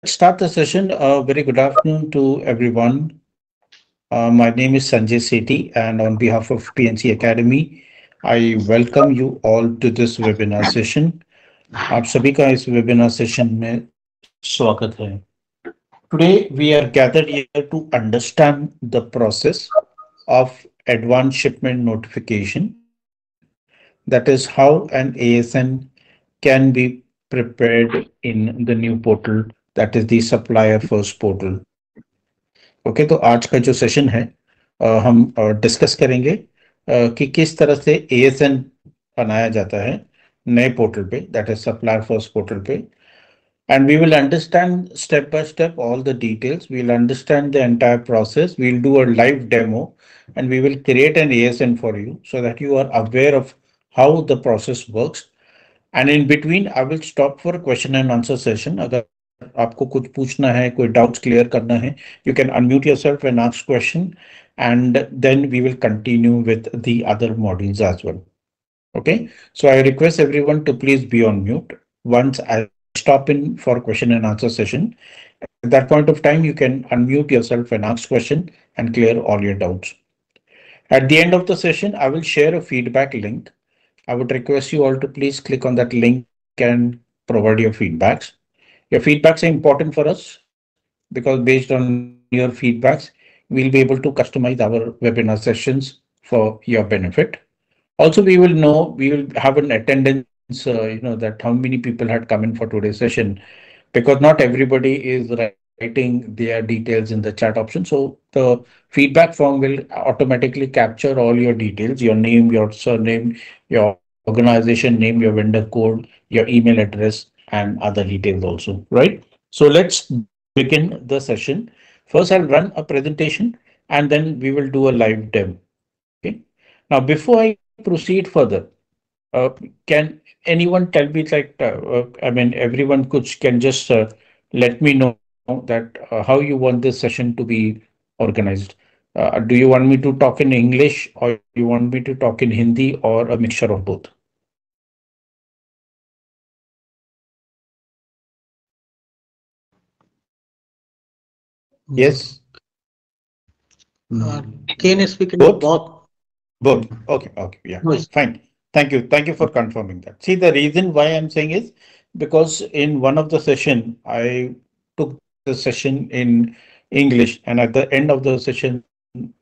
Start the session. Very good afternoon to everyone. My name is Sanjay Sethi, and on behalf of PNC Academy, I welcome you all to this webinar session. आप सभी का इस webinar session में स्वागत है. Today we are gathered here to understand the process of advanced shipment notification. That is how an ASN can be prepared in the new portal, that is the Supplier First portal. Okay तो आज का जो session है हम discuss करेंगे कि किस तरह से एएसएन बनाया जाता है नए पोर्टल पे, that is supplier first portal पे. And we will understand step by step all the details. We'll understand the entire process. We'll do a live demo and we will create an ASN for you so that you are aware of how the process works. And in between, I will stop for a question and answer session. अगर आपको कुछ पूछना है, कोई doubts clear करना है, you can unmute yourself and ask question, and then we will continue with the other modules as well. Okay, so I request everyone to please be on mute. Once I stop in for question and answer session, at that point of time, you can unmute yourself and ask question and clear all your doubts. At the end of the session, I will share a feedback link. I would request you all to please click on that link and provide your feedbacks. Your feedbacks are important for us because based on your feedbacks, we'll be able to customize our webinar sessions for your benefit. Also, we will have an attendance, that how many people had come in for today's session, because not everybody is writing their details in the chat option. So the feedback form will automatically capture all your details, your name, your surname, your organization name, your vendor code, your email address, and other details also, right? So let's begin the session. First, I'll run a presentation and then we will do a live demo. Okay. Now, before I proceed further, can anyone tell me, everyone can just let me know that how you want this session to be organized. Do you want me to talk in English or you want me to talk in Hindi or a mixture of both? Yes. Can I speak in Both? both? Both. Okay. Okay. Yeah. Yes. Fine. Thank you. Thank you for confirming that. See, the reason why I'm saying is because in one of the session, I took the session in English, and at the end of the session,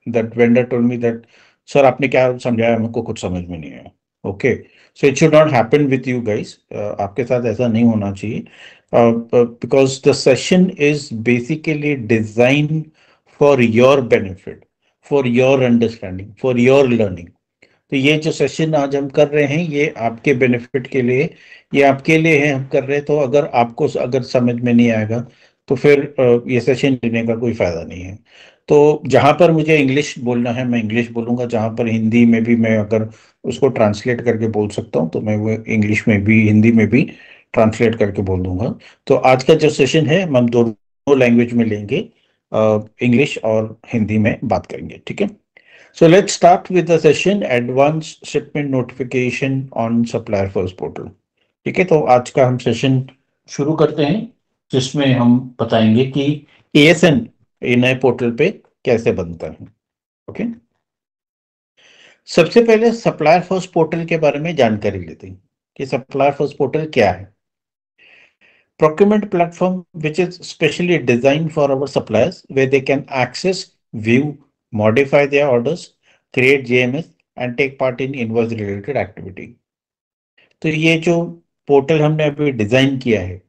that vendor told me that, sir, आपने क्या समझाया हमको कुछ समझ में नहीं आया. Okay. So it should not happen with you guys. आपके साथ ऐसा नहीं होना चाहिए. Because the session is basically designed for your benefit, for your understanding, for your learning. तो ये जो सेशन आज हम कर रहे हैं ये आपके बेनिफिट के लिए, ये आपके लिए है हम कर रहे हैं. तो अगर आपको अगर समझ में नहीं आएगा तो फिर ये सेशन लेने का कोई फायदा नहीं है. तो जहां पर मुझे इंग्लिश बोलना है मैं इंग्लिश बोलूंगा, जहां पर हिंदी में भी मैं अगर उसको ट्रांसलेट करके बोल सकता हूं तो मैं वो इंग्लिश में भी हिंदी में भी ट्रांसलेट करके बोल दूंगा. तो आज का जो सेशन है हम दोनों लैंग्वेज में लेंगे, इंग्लिश और हिंदी में बात करेंगे. ठीक है. So let's start with the session advanced shipment notification on supplier first portal. ठीक है, तो आज का हम सेशन शुरू करते हैं जिसमें हम बताएंगे कि ASN नए पोर्टल पे कैसे बनता है. ओके. सबसे पहले सप्लायर फर्स्ट पोर्टल के बारे में जानकारी लेते हैं कि सप्लायर फर्स्ट पोर्टल क्या है. Procurement platform which is specially designed for our suppliers where they can access, view, modify their orders, create JMS and take part in invoice related activity. तो ये जो पोर्टल हमने अभी डिजाइन किया है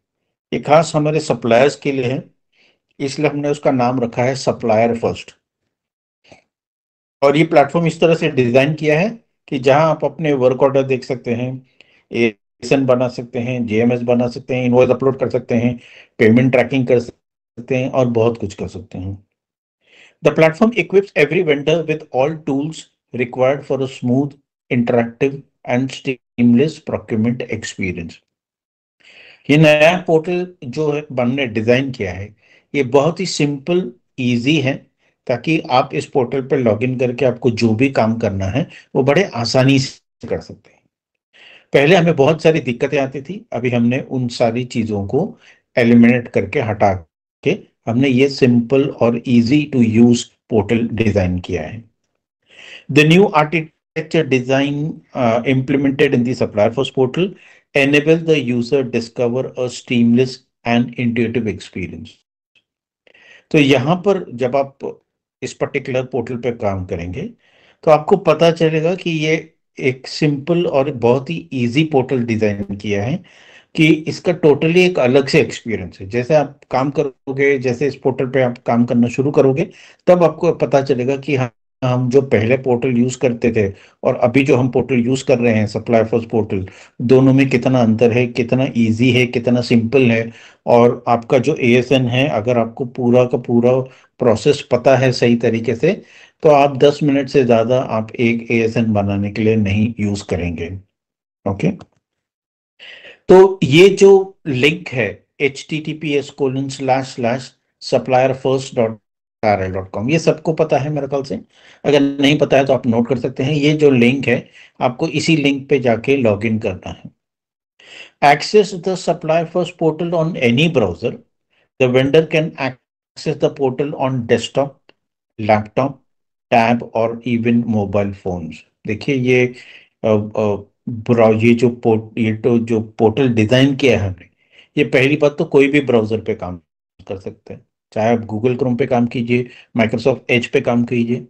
ये खास हमारे सप्लायर्स के लिए है, इसलिए हमने उसका नाम रखा है सप्लायर फर्स्ट. और ये प्लेटफॉर्म इस तरह से डिजाइन किया है कि जहां आप अपने वर्क ऑर्डर देख सकते हैं, एसन बना सकते हैं, जेएमएस बना सकते हैं, इनवॉइस अपलोड कर सकते हैं, पेमेंट ट्रैकिंग कर सकते हैं और बहुत कुछ कर सकते हैं. The platform equips every vendor with all tools required for a smooth, interactive and seamless procurement experience. ये नया पोर्टल जो है हमने डिजाइन किया है ये बहुत ही सिंपल, इजी है ताकि आप इस पोर्टल पर लॉगिन करके आपको जो भी काम करना है वो बड़े आसानी से कर सकते हैं. पहले हमें बहुत सारी दिक्कतें आती थी, अभी हमने उन सारी चीजों को एलिमिनेट करके हटा के हमने ये सिंपल और easy to use portal design किया है. The new architecture design implemented in the Supplier First portal enables the user discover a seamless and intuitive experience. तो यहाँ पर जब आप इस पर्टिकुलर पोर्टल पे काम करेंगे तो आपको पता चलेगा कि ये एक सिंपल और बहुत ही इजी पोर्टल डिजाइन किया है कि इसका टोटली एक अलग से एक्सपीरियंस है. जैसे आप काम करोगे, जैसे इस पोर्टल पे आप काम करना शुरू करोगे, तब आपको पता चलेगा कि हम जो पहले पोर्टल यूज करते थे और अभी जो हम पोर्टल यूज कर रहे हैं सप्लाई फर्स्ट पोर्टल, दोनों में कितना अंतर है, कितना इजी है, कितना सिंपल है. और आपका जो एएसएन है, अगर आपको पूरा का पूरा प्रोसेस पता है सही तरीके से, तो आप 10 मिनट से ज्यादा आप एक एएसएन बनाने के लिए नहीं यूज करेंगे. ओके. तो ये जो लिंक है https://supplierfirst.rl.com, ये सबको पता है मेरे ख्याल से. अगर नहीं पता है तो आप नोट कर सकते हैं. ये जो लिंक है, आपको इसी लिंक पे जाके लॉग इन करना है. Access the Supplier First portal on any browser. The vendor can access the portal on desktop, laptop, tab और इवन मोबाइल फोन्स. देखिए ये ये तो जो पोर्टल डिजाइन किया है हमने, ये पहली बात तो कोई भी ब्राउजर पे काम कर सकते हैं. चाहे आप गूगल क्रोम पे काम कीजिए, माइक्रोसॉफ्ट एज पे काम कीजिए,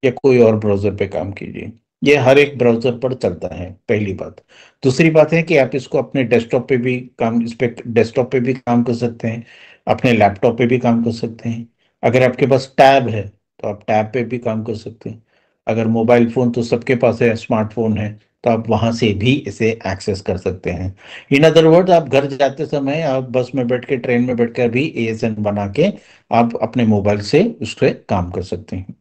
या कोई और ब्राउजर पे काम कीजिए, ये हर एक ब्राउजर पर चलता है. पहली बात. दूसरी बात है कि आप इसको अपने डेस्कटॉप पे भी काम इस पे डेस्कटॉप पे भी काम कर सकते हैं, अपने लैपटॉप पे भी काम कर सकते हैं. अगर आपके पास टैब है तो आप टैब पे भी काम कर सकते हैं. अगर मोबाइल फोन तो सबके पास है, स्मार्टफोन है, तो आप वहां से भी इसे एक्सेस कर सकते हैं. इन अदर वर्ड, आप घर जाते समय आप बस में बैठ के, ट्रेन में बैठ कर भी एएसएन बना के आप अपने मोबाइल से उससे काम कर सकते हैं.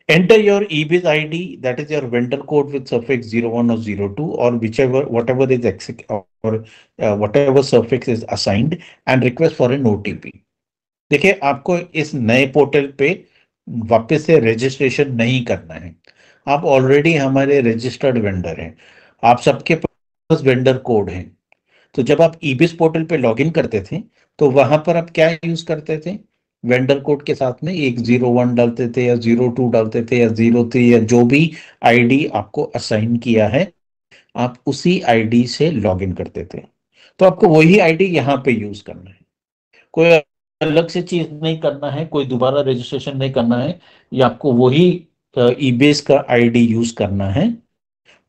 Enter your EBIS ID, that is your vendor code with suffix 01 or 02 or whatever is whatever suffix is assigned, and request for an OTP. देखिए, आपको इस नए पोर्टल पे वापस से रजिस्ट्रेशन नहीं करना है. आप ऑलरेडी हमारे रजिस्टर्ड वेंडर हैं, आप सबके पास वेंडर कोड है. तो जब आप ईबिस पोर्टल पे लॉगिन करते थे तो वहां पर आप क्या यूज करते थे? वेंडर कोड के साथ में एक 01 डालते थे या 02 डालते थे या 03, या जो भी आईडी आपको असाइन किया है, आप उसी आईडी से लॉगिन करते थे. तो आपको वही आईडी यहाँ पे यूज करना है. कोई अलग से चीज नहीं करना है, कोई दोबारा रजिस्ट्रेशन नहीं करना है. या आपको वही ईबेस का आईडी यूज करना है,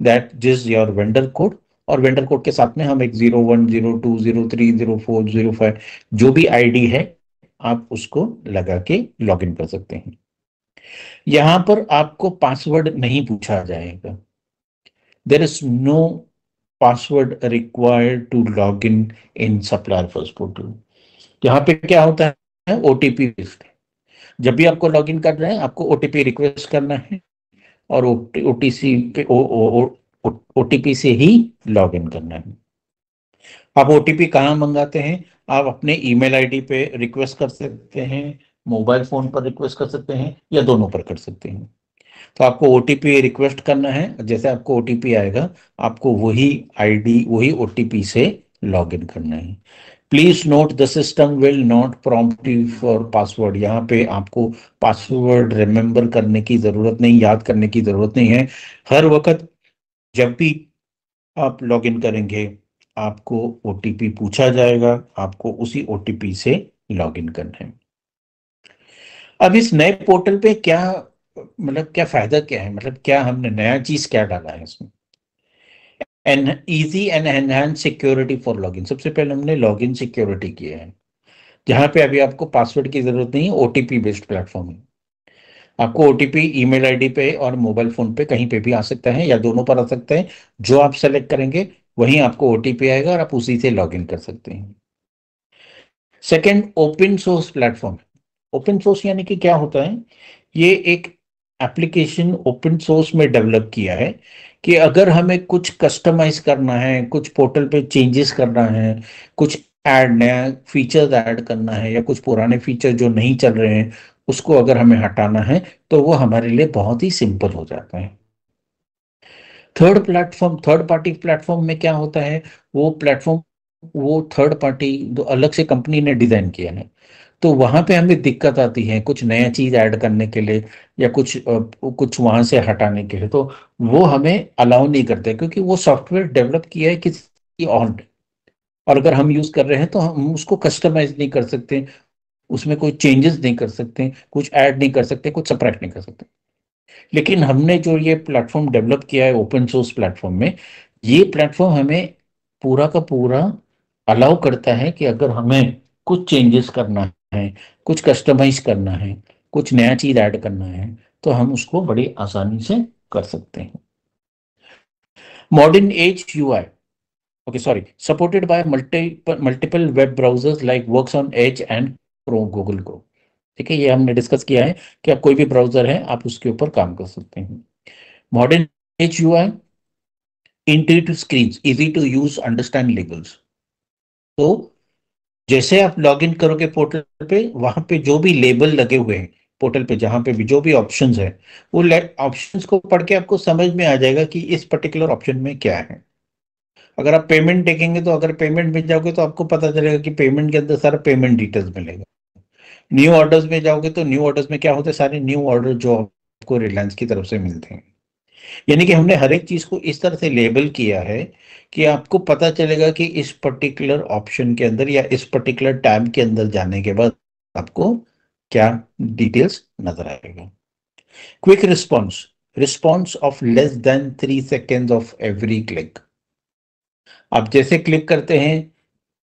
दैट जिस योर वेंडर कोड. और वेंडर कोड के साथ में हम एक 01, 02, 03, 04, 05 जो भी आईडी है, आप उसको लगा के लॉगिन कर सकते हैं. यहां पर आपको पासवर्ड नहीं पूछा जाएगा. There is no password required to log in supplier first portal. यहाँ पे क्या होता है? OTP based. जब भी आपको लॉगिन कर रहे हैं, आपको ओटीपी रिक्वेस्ट करना है और ओटीसी पे ओटीपी से ही लॉगिन करना है. आप ओटीपी कहाँ मंगाते हैं? आप अपने ईमेल आईडी पे रिक्वेस्ट कर सकते हैं, मोबाइल फोन पर रिक्वेस्ट कर सकते हैं, या दोनों पर कर सकते हैं. तो आपको ओटीपी रिक्वेस्ट करना है. जैसे आपको ओटीपी आएगा, आपको वही आईडी, वही ओटीपी से लॉगिन करना है. Please note the system will not prompt you for password. यहाँ पे आपको पासवर्ड रिमेंबर करने की जरूरत नहीं, याद करने की जरूरत नहीं है. हर वक्त जब भी आप लॉगिन करेंगे, आपको ओटीपी पूछा जाएगा, आपको उसी ओटीपी से लॉगिन करना है. अब इस नए पोर्टल पे क्या मतलब, क्या फायदा क्या है, मतलब क्या हमने नया चीज क्या डाला है इसमें? An easy and enhance security for login. सबसे पहले हमने लॉगिन सिक्योरिटी किया है, जहां पे अभी आपको पासवर्ड की जरूरत नहीं है. ओटीपी बेस्ड प्लेटफॉर्म है. आपको ओटीपी ईमेल आईडी पे और मोबाइल फोन पे कहीं पे भी आ सकता है, या दोनों पर आ सकता है. जो आप सेलेक्ट करेंगे वहीं आपको ओटीपी आएगा और आप उसी से लॉगिन कर सकते हैं. Second, open source platform. Open source यानी कि क्या होता है? ये एक एप्लीकेशन ओपन सोर्स में डेवलप किया है कि अगर हमें कुछ कस्टमाइज करना है, कुछ पोर्टल पे चेंजेस करना है, कुछ नया फीचर्स ऐड करना है, या कुछ पुराने फीचर जो नहीं चल रहे हैं उसको अगर हमें हटाना है, तो वो हमारे लिए बहुत ही सिंपल हो जाता है. थर्ड पार्टी प्लेटफॉर्म में क्या होता है? वो प्लेटफॉर्म वो थर्ड पार्टी जो अलग से कंपनी ने डिजाइन किया है, तो वहां पे हमें दिक्कत आती है कुछ नया चीज ऐड करने के लिए या कुछ वहां से हटाने के लिए, तो वो हमें अलाउ नहीं करते क्योंकि वो सॉफ्टवेयर डेवलप किया है किसी और ने। और अगर हम यूज कर रहे हैं तो हम उसको कस्टमाइज नहीं कर सकते, उसमें कोई चेंजेस नहीं कर सकते, कुछ ऐड नहीं कर सकते, कुछ सब्ट्रैक्ट नहीं कर सकते। लेकिन हमने जो ये प्लेटफॉर्म डेवलप किया है ओपन सोर्स प्लेटफॉर्म में, ये प्लेटफॉर्म हमें पूरा का पूरा अलाउ करता है कि अगर हमें कुछ चेंजेस करना है, कुछ कस्टमाइज करना है, कुछ नया चीज ऐड करना है, तो हम उसको बड़ी आसानी से कर सकते हैं। Modern age UI, okay, sorry, supported by multiple web browsers like works on Edge and Chrome, Google Chrome। ठीक है, ये हमने डिस्कस किया है कि आप कोई भी ब्राउजर है आप उसके ऊपर काम कर सकते हैं। Modern age UI, intuitive screen, easy to use, understand labels. तो जैसे आप लॉग इन करोगे पोर्टल पे, वहां पे जो भी लेबल लगे हुए हैं पोर्टल पे, जहां पे भी जो भी ऑप्शंस है, वो ऑप्शंस को पढ़ के आपको समझ में आ जाएगा कि इस पर्टिकुलर ऑप्शन में क्या है। अगर आप पेमेंट देखेंगे तो अगर पेमेंट में जाओगे तो आपको पता चलेगा कि पेमेंट के अंदर सारा पेमेंट डिटेल्स मिलेगा। न्यू ऑर्डर्स में जाओगे तो न्यू ऑर्डर्स में क्या होते हैं, सारे न्यू ऑर्डर जो आपको रिलायंस की तरफ से मिलते हैं। यानी कि हमने हर एक चीज को इस तरह से लेबल किया है कि आपको पता चलेगा कि इस पर्टिकुलर ऑप्शन के अंदर या इस पर्टिकुलर टैब के अंदर जाने के बाद आपको क्या डिटेल्स नजर आएगा। Quick response, response of less than 3 seconds of every click. आप जैसे क्लिक करते हैं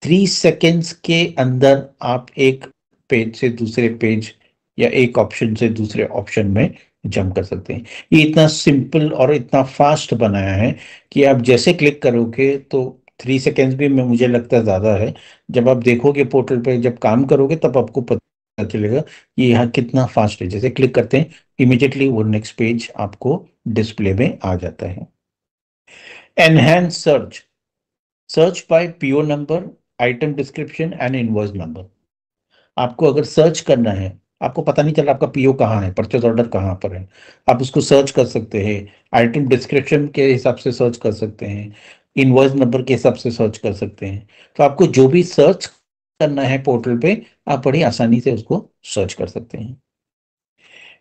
3 seconds के अंदर आप एक पेज से दूसरे पेज या एक ऑप्शन से दूसरे ऑप्शन में जंप कर सकते हैं। ये इतना सिंपल और इतना फास्ट बनाया है कि आप जैसे क्लिक करोगे तो 3 seconds भी मैं मुझे लगता है ज्यादा है। जब आप देखोगे पोर्टल पे, जब काम करोगे तब आपको पता चलेगा कि यहाँ कितना फास्ट है। जैसे क्लिक करते हैं इमीडिएटली वो नेक्स्ट पेज आपको डिस्प्ले में आ जाता है। Enhance search, search by PO number, item description and invoice number. आपको अगर सर्च करना है, आपको पता नहीं चला आपका पीओ कहाँ है, परचेज ऑर्डर कहाँ पर है, आप उसको सर्च कर सकते हैं। आइटम डिस्क्रिप्शन के हिसाब से सर्च कर सकते हैं, इनवॉइस नंबर के हिसाब से सर्च कर सकते हैं। तो आपको जो भी सर्च करना है पोर्टल पे, आप बड़ी आसानी से उसको सर्च कर सकते हैं।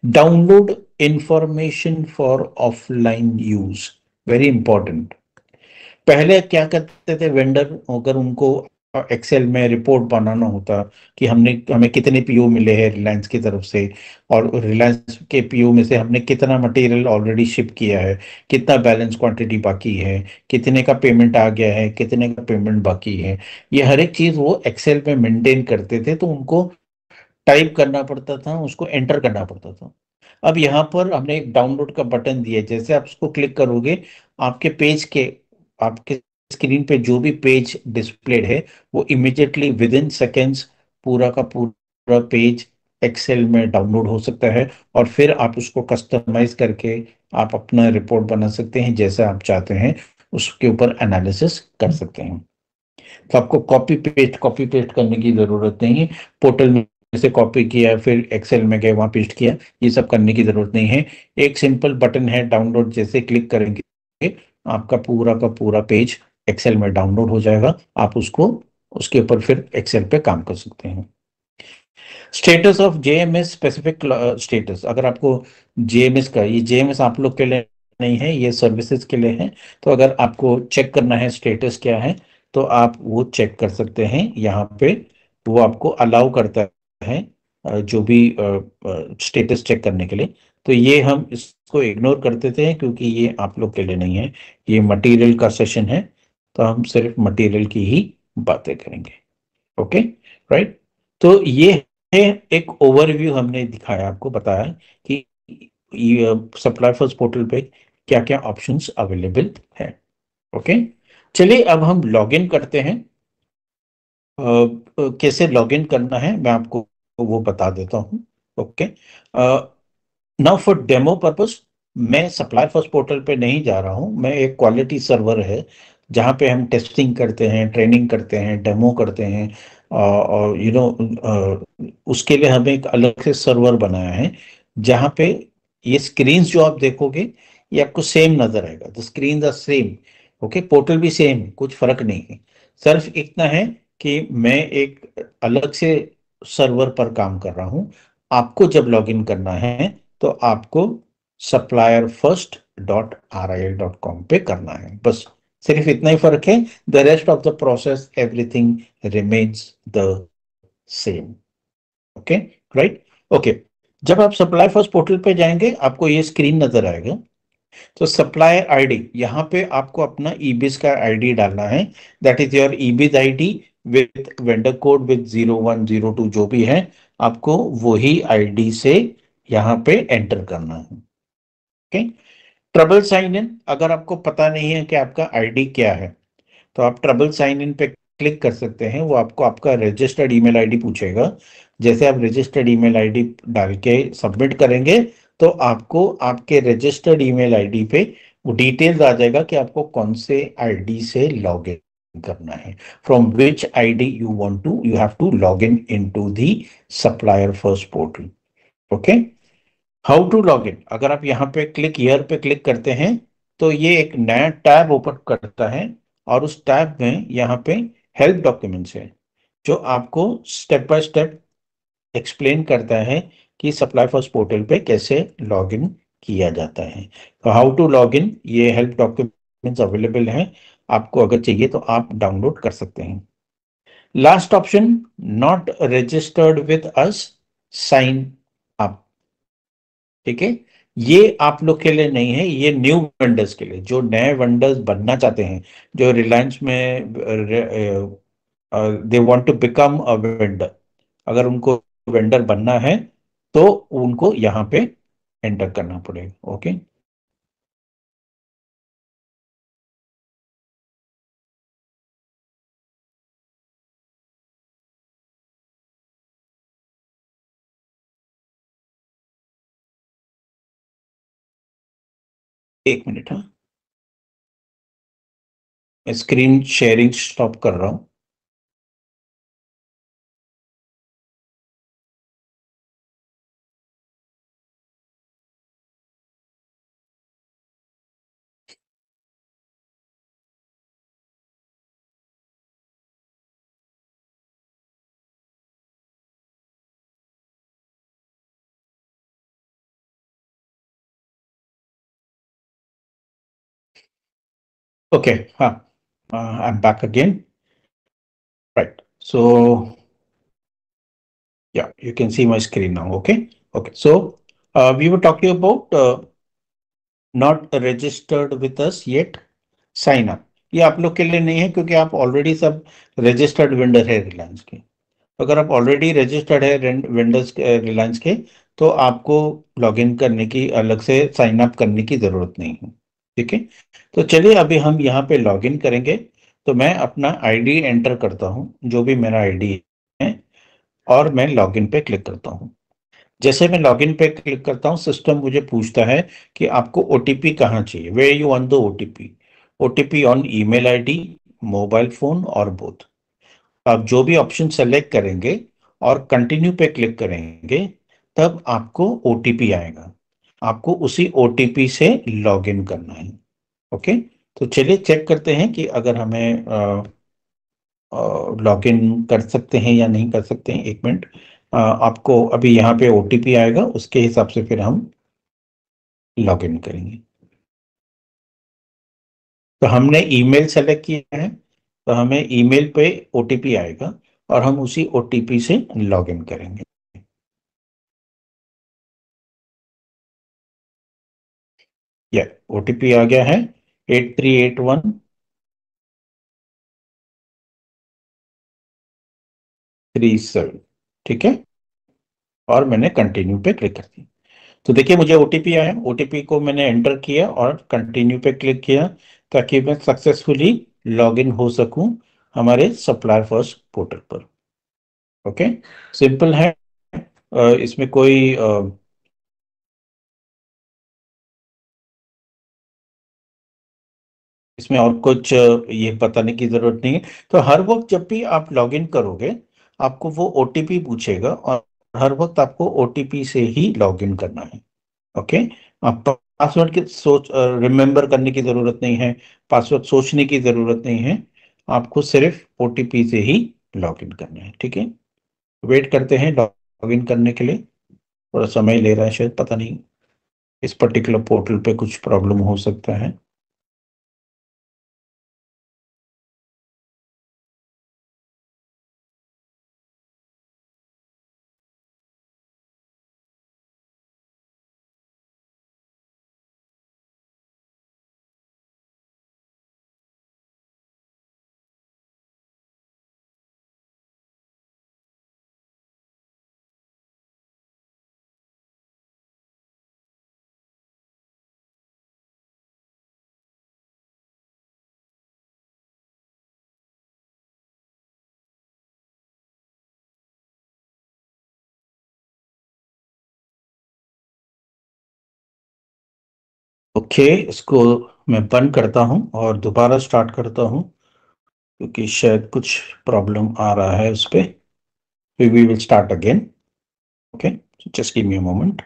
Download information for offline use, very important. पहले क्या करते थे वेंडर, अगर उनको एक्सेल में रिपोर्ट बनाना होता कि हमें कितने पीओ मिले हैं रिलायंस की तरफ से, और रिलायंस के पीओ में से हमने कितना मटेरियल ऑलरेडी शिप किया है, कितना बैलेंस क्वांटिटी बाकी है, कितने का पेमेंट आ गया है, कितने का पेमेंट बाकी है, ये हर एक चीज वो एक्सेल में मेंटेन करते थे। तो उनको टाइप करना पड़ता था, उसको एंटर करना पड़ता था। अब यहाँ पर हमने एक डाउनलोड का बटन दिया है, जैसे आप उसको क्लिक करोगे आपके पेज के, आपके स्क्रीन पे जो भी पेज डिस्प्लेड है वो इमिडिएटली विद इन सेकेंड्स पूरा का पूरा पेज एक्सेल में डाउनलोड हो सकता है। और फिर आप उसको कस्टमाइज करके आप अपना रिपोर्ट बना सकते हैं, जैसा आप चाहते हैं उसके ऊपर एनालिसिस कर सकते हैं। तो आपको कॉपी पेस्ट करने की जरूरत नहीं है। पोर्टल में से कॉपी किया फिर एक्सेल में गए वहां पेस्ट किया, ये सब करने की जरूरत नहीं है। एक सिंपल बटन है डाउनलोड, जैसे क्लिक करेंगे आपका पूरा का पूरा पेज एक्सेल में डाउनलोड हो जाएगा। आप उसको उसके ऊपर फिर एक्सेल पे काम कर सकते हैं। Status of JMS specific status, अगर आपको जेएमएस का, ये जेएमएस आप लोग के लिए नहीं है, ये सर्विसेज के लिए है। तो अगर आपको चेक करना है स्टेटस क्या है, तो आप वो चेक कर सकते हैं यहाँ पे। वो आपको अलाउ करता है जो भी स्टेटस चेक करने के लिए। तो ये हम इसको इग्नोर कर देते हैं क्योंकि ये आप लोग के लिए नहीं है, ये मटेरियल का सेशन है। तो हम सिर्फ मटेरियल की ही बातें करेंगे। Okay, right. तो ये है एक ओवरव्यू, हमने दिखाया आपको, बताया कि सप्लाई फर्स्ट पोर्टल पे क्या क्या ऑप्शंस अवेलेबल है। ओके, चलिए अब हम लॉगिन करते हैं। कैसे लॉगिन करना है मैं आपको वो बता देता हूँ। Okay, now for demo purpose मैं सप्लाई फर्स्ट पोर्टल पे नहीं जा रहा हूँ, मैं एक क्वालिटी सर्वर है जहाँ पे हम टेस्टिंग करते हैं, ट्रेनिंग करते हैं, डेमो करते हैं। और उसके लिए हमें एक अलग से सर्वर बनाया है जहाँ पे ये स्क्रीन्स जो आप देखोगे ये आपको सेम नजर आएगा, the screen the same. Okay, portal भी सेम, कुछ फर्क नहीं है। सिर्फ इतना है कि मैं एक अलग से सर्वर पर काम कर रहा हूं। आपको जब लॉगिन करना है तो आपको supplierfirst.ral.com पे करना है, बस सिर्फ इतना ही फर्क है। The rest of the process everything remains the same. Okay, right. Okay, जब आप सप्लाई फर्स्ट पोर्टल पे जाएंगे आपको ये स्क्रीन नजर आएगा। तो सप्लायर आईडी, यहाँ पे आपको अपना ईबिस का आईडी डालना है। That is your eBiz ID with vendor code with 0102 जो भी है, आपको वही आईडी से यहाँ पे एंटर करना है। ओके, ट्रबल साइन इन, अगर आपको पता नहीं है कि आपका आईडी क्या है तो आप ट्रबल साइन इन पे क्लिक कर सकते हैं। वो आपको आपका रजिस्टर्ड ईमेल आईडी पूछेगा। जैसे आप रजिस्टर्ड ईमेल आईडी डाल के सबमिट करेंगे तो आपको आपके रजिस्टर्ड ईमेल आईडी पे वो डिटेल्स आ जाएगा कि आपको कौन से आईडी से लॉग इन करना है। From which ID you have to log in into the supplier first portal. Okay, how to log in, अगर आप यहाँ पे क्लिक हियर पे क्लिक करते हैं तो ये एक नया टैब ओपन करता है और उस टैब में यहाँ पे हेल्प डॉक्यूमेंट्स है जो आपको स्टेप बाय स्टेप एक्सप्लेन करता है कि सप्लाई फर्स्ट पोर्टल पे कैसे लॉग इन किया जाता है। तो हाउ टू लॉग इन, ये हेल्प डॉक्यूमेंट्स अवेलेबल हैं, आपको अगर चाहिए तो आप डाउनलोड कर सकते हैं। Last option, not registered with us, sign up. ठीक है, ये आप लोग के लिए नहीं है, ये न्यू वेंडर्स के लिए, जो नए वेंडर्स बनना चाहते हैं, जो रिलायंस में they want to become a vendor. अगर उनको वेंडर बनना है तो उनको यहाँ पे एंटर करना पड़ेगा। ओके, एक मिनट, हाँ, मैं स्क्रीन शेयरिंग स्टॉप कर रहा हूँ। ओके, हाँ, I am back again, right. So yeah, you can see my screen now. Okay, okay. So we were talking about not registered with us yet, sign up। ये आप लोग के लिए नहीं है क्योंकि आप ऑलरेडी सब रजिस्टर्ड वेंडर है रिलायंस के। अगर आप ऑलरेडी रजिस्टर्ड है वेंडर्स रिलायंस के तो आपको लॉगिन करने की, अलग से साइन अप करने की जरूरत नहीं है। ठीक है, तो चलिए अभी हम यहाँ पे लॉगिन करेंगे। तो मैं अपना आईडी एंटर करता हूँ, जो भी मेरा आईडी है, और मैं लॉगिन पे क्लिक करता हूँ। जैसे मैं लॉगिन पे क्लिक करता हूँ सिस्टम मुझे पूछता है कि आपको ओटीपी कहाँ चाहिए, where you want the OTP. OTP on email ID, mobile phone और बोथ। आप जो भी ऑप्शन सेलेक्ट करेंगे और कंटिन्यू पे क्लिक करेंगे तब आपको ओटीपी आएगा। आपको उसी ओटीपी से लॉगिन करना है। ओके, तो चलिए चेक करते हैं कि अगर हमें लॉगिन कर सकते हैं या नहीं कर सकते हैं। एक मिनट, आपको अभी यहाँ पे ओटीपी आएगा, उसके हिसाब से फिर हम लॉगिन करेंगे। तो हमने ईमेल सेलेक्ट किया है तो हमें ईमेल पे ओटीपी आएगा और हम उसी ओटीपी से लॉगिन करेंगे। या ओटीपी आ गया है 838137। ठीक है, और मैंने कंटिन्यू पे क्लिक कर दिया। तो देखिए मुझे ओटीपी आया, ओटीपी को मैंने एंटर किया और कंटिन्यू पे क्लिक किया ताकि मैं सक्सेसफुली लॉगिन हो सकूं हमारे सप्लायर फर्स्ट पोर्टल पर। ओके, सिंपल है। इसमें कोई इसमें और कुछ ये बताने की जरूरत नहीं है। तो हर वक्त जब भी आप लॉगिन करोगे आपको वो ओटीपी पूछेगा और हर वक्त आपको ओटीपी से ही लॉगिन करना है। ओके, आप पासवर्ड की सोच रिमेम्बर करने की जरूरत नहीं है, पासवर्ड सोचने की जरूरत नहीं है। आपको सिर्फ ओटीपी से ही लॉग इन करना है, ठीक है। वेट करते हैं लॉग इन करने के लिए। थोड़ा समय ले रहा है शायद, पता नहीं इस पर्टिकुलर पोर्टल पे कुछ प्रॉब्लम हो सकता है। ओके, इसको मैं बंद करता हूं और दोबारा स्टार्ट करता हूं, क्योंकि शायद कुछ प्रॉब्लम आ रहा है उस पे। We will start again. Okay, just give me a moment.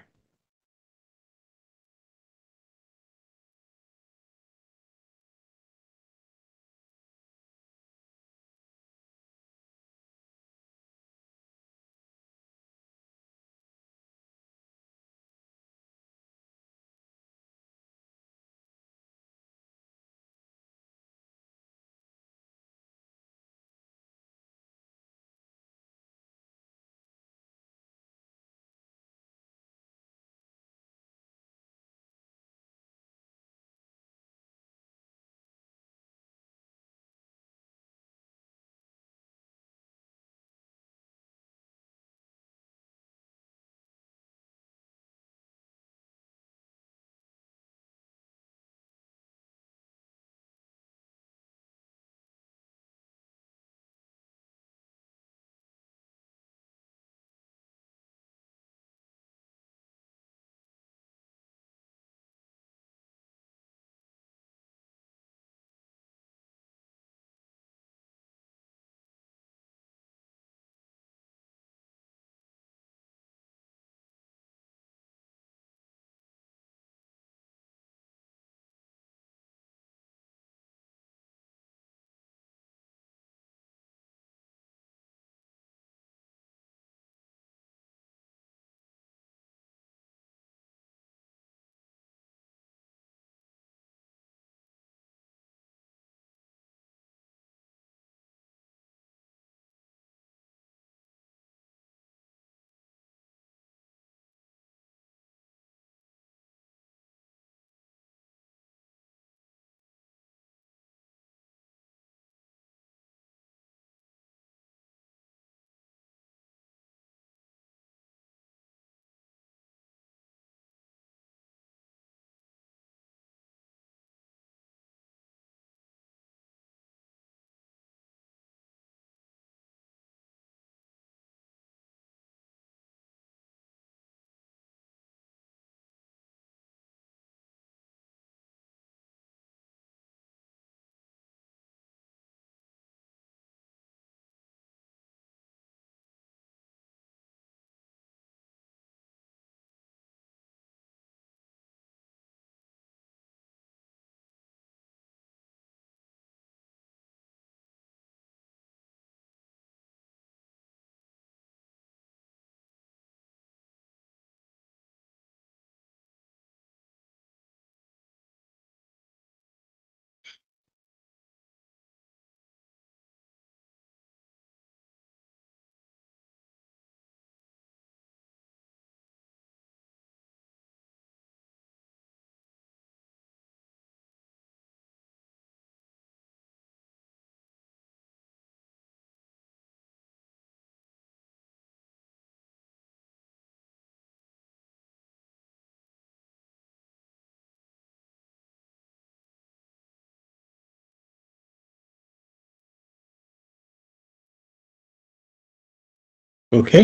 Okay,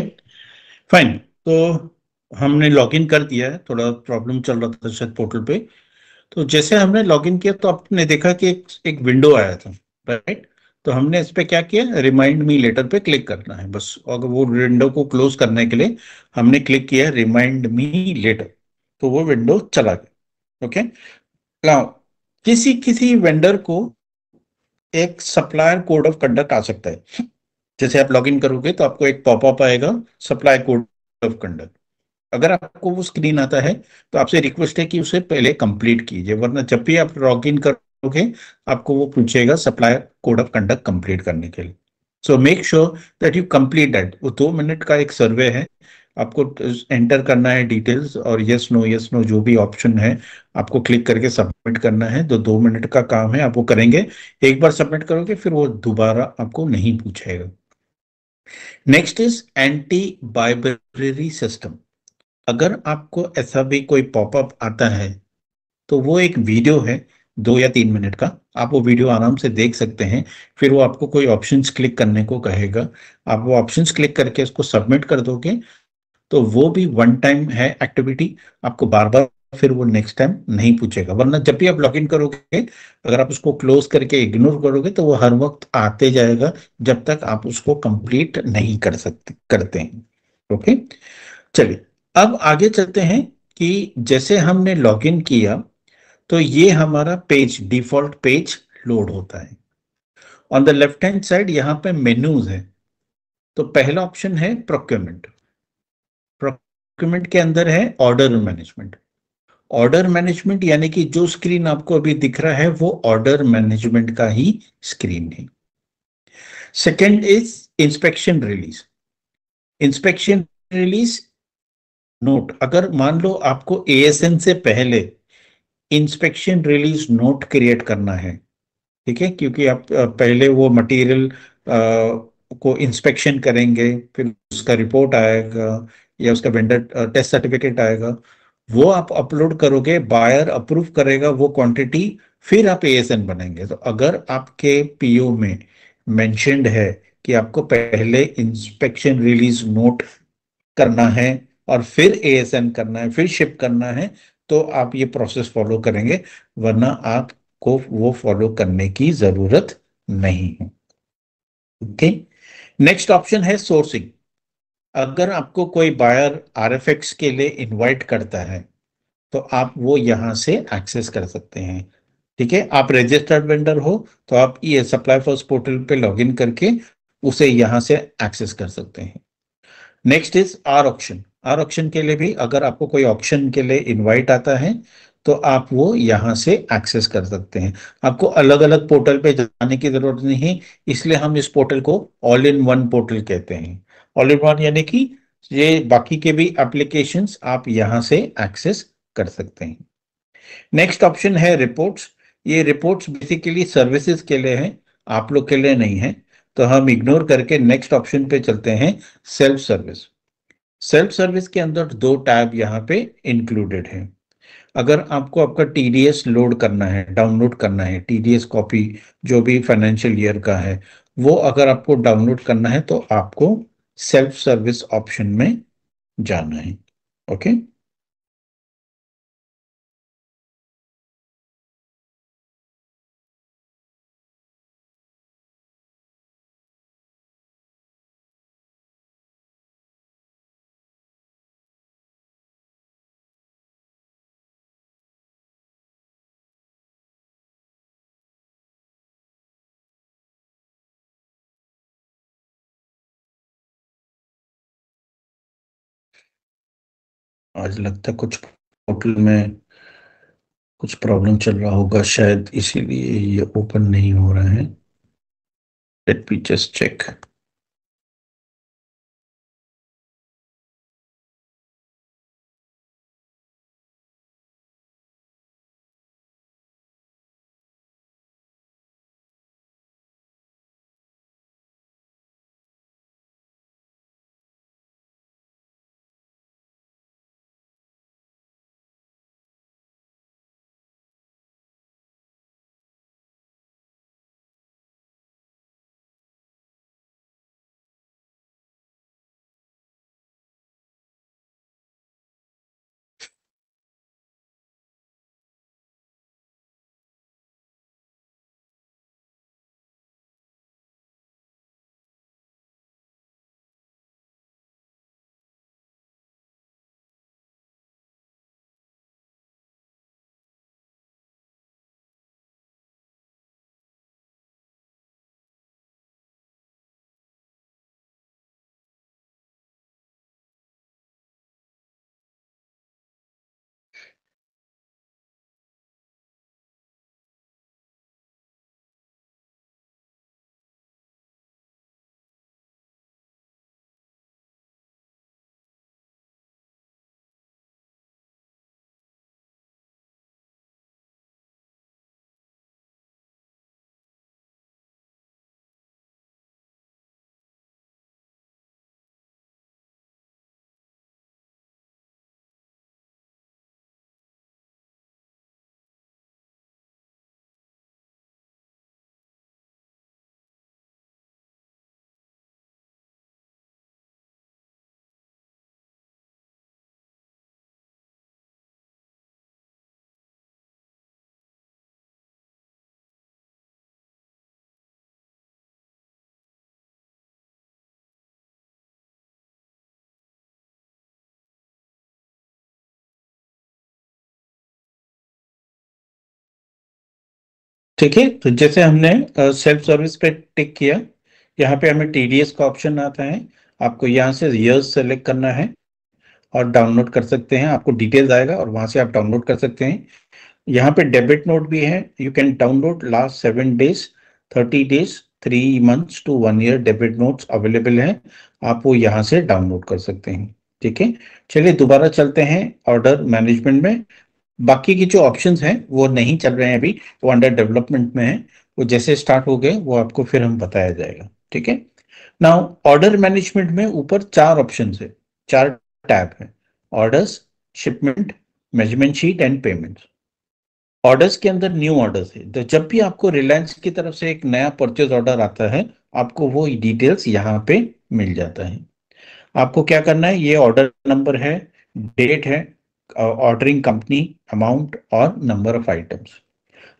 fine. तो हमने लॉगिन कर दिया है। थोड़ा प्रॉब्लम चल रहा था शायद पोर्टल पे। तो जैसे हमने लॉगिन किया तो आपने देखा कि एक विंडो आया था, राइट। तो हमने इस पे क्या किया, रिमाइंड मी लेटर पे क्लिक करना है बस। और वो विंडो को क्लोज करने के लिए हमने क्लिक किया रिमाइंड मी लेटर, तो वो विंडो चला गया। ओके, नाउ किसी किसी वेंडर को एक सप्लायर कोड ऑफ कंडक्ट आ सकता है। जैसे आप लॉगिन करोगे तो आपको एक पॉपअप आएगा, सप्लायर कोड ऑफ कंडक्ट। अगर आपको वो स्क्रीन आता है तो आपसे रिक्वेस्ट है कि उसे पहले कंप्लीट कीजिए, वरना जब भी आप लॉग इन करोगे आपको वो पूछेगा supplier code of conduct complete करने के लिए। So make sure that you complete that. वो 2 मिनट का एक सर्वे है, आपको एंटर करना है डिटेल्स और यस नो जो भी ऑप्शन है आपको क्लिक करके सबमिट करना है। 2 मिनट का काम है, आप वो करेंगे। एक बार सबमिट करोगे फिर वो दोबारा आपको नहीं पूछेगा। Next is anti bribery system. अगर आपको ऐसा भी कोई पॉपअप आता है तो वो एक वीडियो है 2 या 3 मिनट का, आप वो वीडियो आराम से देख सकते हैं। फिर वो आपको कोई ऑप्शंस क्लिक करने को कहेगा, आप वो ऑप्शंस क्लिक करके उसको सबमिट कर दोगे तो वो भी वन टाइम है एक्टिविटी, आपको बार बार फिर वो नेक्स्ट टाइम नहीं पूछेगा। वरना जब भी आप लॉगिन करोगे अगर आप उसको क्लोज करके इग्नोर करोगे तो वो हर वक्त आते जाएगा जब तक आप उसको कंप्लीट नहीं कर सकते करते हैं। ओके, चलिए अब आगे चलते हैं कि जैसे हमने लॉगिन किया तो ये हमारा पेज, डिफॉल्ट पेज लोड होता है। On the left hand side यहाँ पे मेन्यूज है। तो पहला ऑप्शन है प्रोक्योरमेंट। प्रोक्योरमेंट के अंदर है ऑर्डर मैनेजमेंट। ऑर्डर मैनेजमेंट यानी कि जो स्क्रीन आपको अभी दिख रहा है वो ऑर्डर मैनेजमेंट का ही स्क्रीन है। Second is inspection release. Inspection release note, अगर मान लो आपको एएसएन से पहले इंस्पेक्शन रिलीज नोट क्रिएट करना है, ठीक है, क्योंकि आप पहले वो मटेरियल को इंस्पेक्शन करेंगे, फिर उसका रिपोर्ट आएगा या उसका वेंडर टेस्ट सर्टिफिकेट आएगा, वो आप अपलोड करोगे, बायर अप्रूव करेगा वो क्वांटिटी, फिर आप एएसएन बनाएंगे। तो अगर आपके पीओ में मेंशन्ड है कि आपको पहले इंस्पेक्शन रिलीज नोट करना है और फिर एएसएन करना है, फिर शिप करना है, तो आप ये प्रोसेस फॉलो करेंगे, वरना आपको वो फॉलो करने की जरूरत नहीं है। ओके, नेक्स्ट ऑप्शन है सोर्सिंग। अगर आपको कोई बायर आरएफएक्स के लिए इनवाइट करता है तो आप वो यहां से एक्सेस कर सकते हैं। ठीक है, आप रजिस्टर्ड वेंडर हो तो आप ये सप्लाई फर्स्ट पोर्टल पे लॉगिन करके उसे यहां से एक्सेस कर सकते हैं। Next is R auction. R auction के लिए भी अगर आपको कोई ऑक्शन के लिए इनवाइट आता है तो आप वो यहां से एक्सेस कर सकते हैं। आपको अलग अलग पोर्टल पे जाने की जरूरत नहीं है, इसलिए हम इस पोर्टल को ऑल इन वन पोर्टल कहते हैं। ऑल इन वन यानी कि ये बाकी के भी एप्लीकेशंस आप यहां से एक्सेस कर सकते हैं। नेक्स्ट ऑप्शन है रिपोर्ट्स। ये रिपोर्ट्स बेसिकली सर्विसेज के लिए हैं, आप लोग के लिए नहीं है। तो हम इग्नोर करके नेक्स्ट ऑप्शन पे चलते हैं, सेल्फ सर्विस। सेल्फ सर्विस के अंदर 2 टैब यहाँ पे इंक्लूडेड है। अगर आपको आपका टीडीएस लोड करना है, डाउनलोड करना है, टीडीएस कॉपी जो भी फाइनेंशियल ईयर का है वो अगर आपको डाउनलोड करना है तो आपको सेल्फ सर्विस ऑप्शन में जाना है। ओके, आज लगता है कुछ पोर्टल में कुछ प्रॉब्लम चल रहा होगा, शायद इसीलिए ये ओपन नहीं हो रहा है। Let me just check. ठीक है, तो जैसे हमने सेल्फ सर्विस पे टिक किया, यहाँ पे हमें टीडीएस का ऑप्शन आता है। आपको यहाँ से ईयर्स सेलेक्ट करना है और डाउनलोड कर सकते हैं। आपको डिटेल्स आएगा और वहां से आप डाउनलोड कर सकते हैं। यहाँ पे डेबिट नोट भी है। You can download last 7 days, 30 days, 3 months to 1 year debit notes available है। आप वो यहाँ से डाउनलोड कर सकते हैं। ठीक है, चलिए दोबारा चलते हैं ऑर्डर मैनेजमेंट में। बाकी की जो ऑप्शंस हैं वो नहीं चल रहे हैं अभी, वो अंडर डेवलपमेंट में है। वो जैसे स्टार्ट हो गए वो आपको फिर हम बताया जाएगा। ठीक है, नाउ ऑर्डर मैनेजमेंट में ऊपर 4 ऑप्शंस है, 4 टैब है। Orders, shipment, measurement sheet and payment. Orders के अंदर न्यू ऑर्डर्स है, तो जब भी आपको रिलायंस की तरफ से एक नया परचेज ऑर्डर आता है, आपको वो डिटेल्स यहाँ पे मिल जाता है। आपको क्या करना है, ये ऑर्डर नंबर है, डेट है, ऑर्डरिंग कंपनी, अमाउंट और नंबर ऑफ आइटम्स।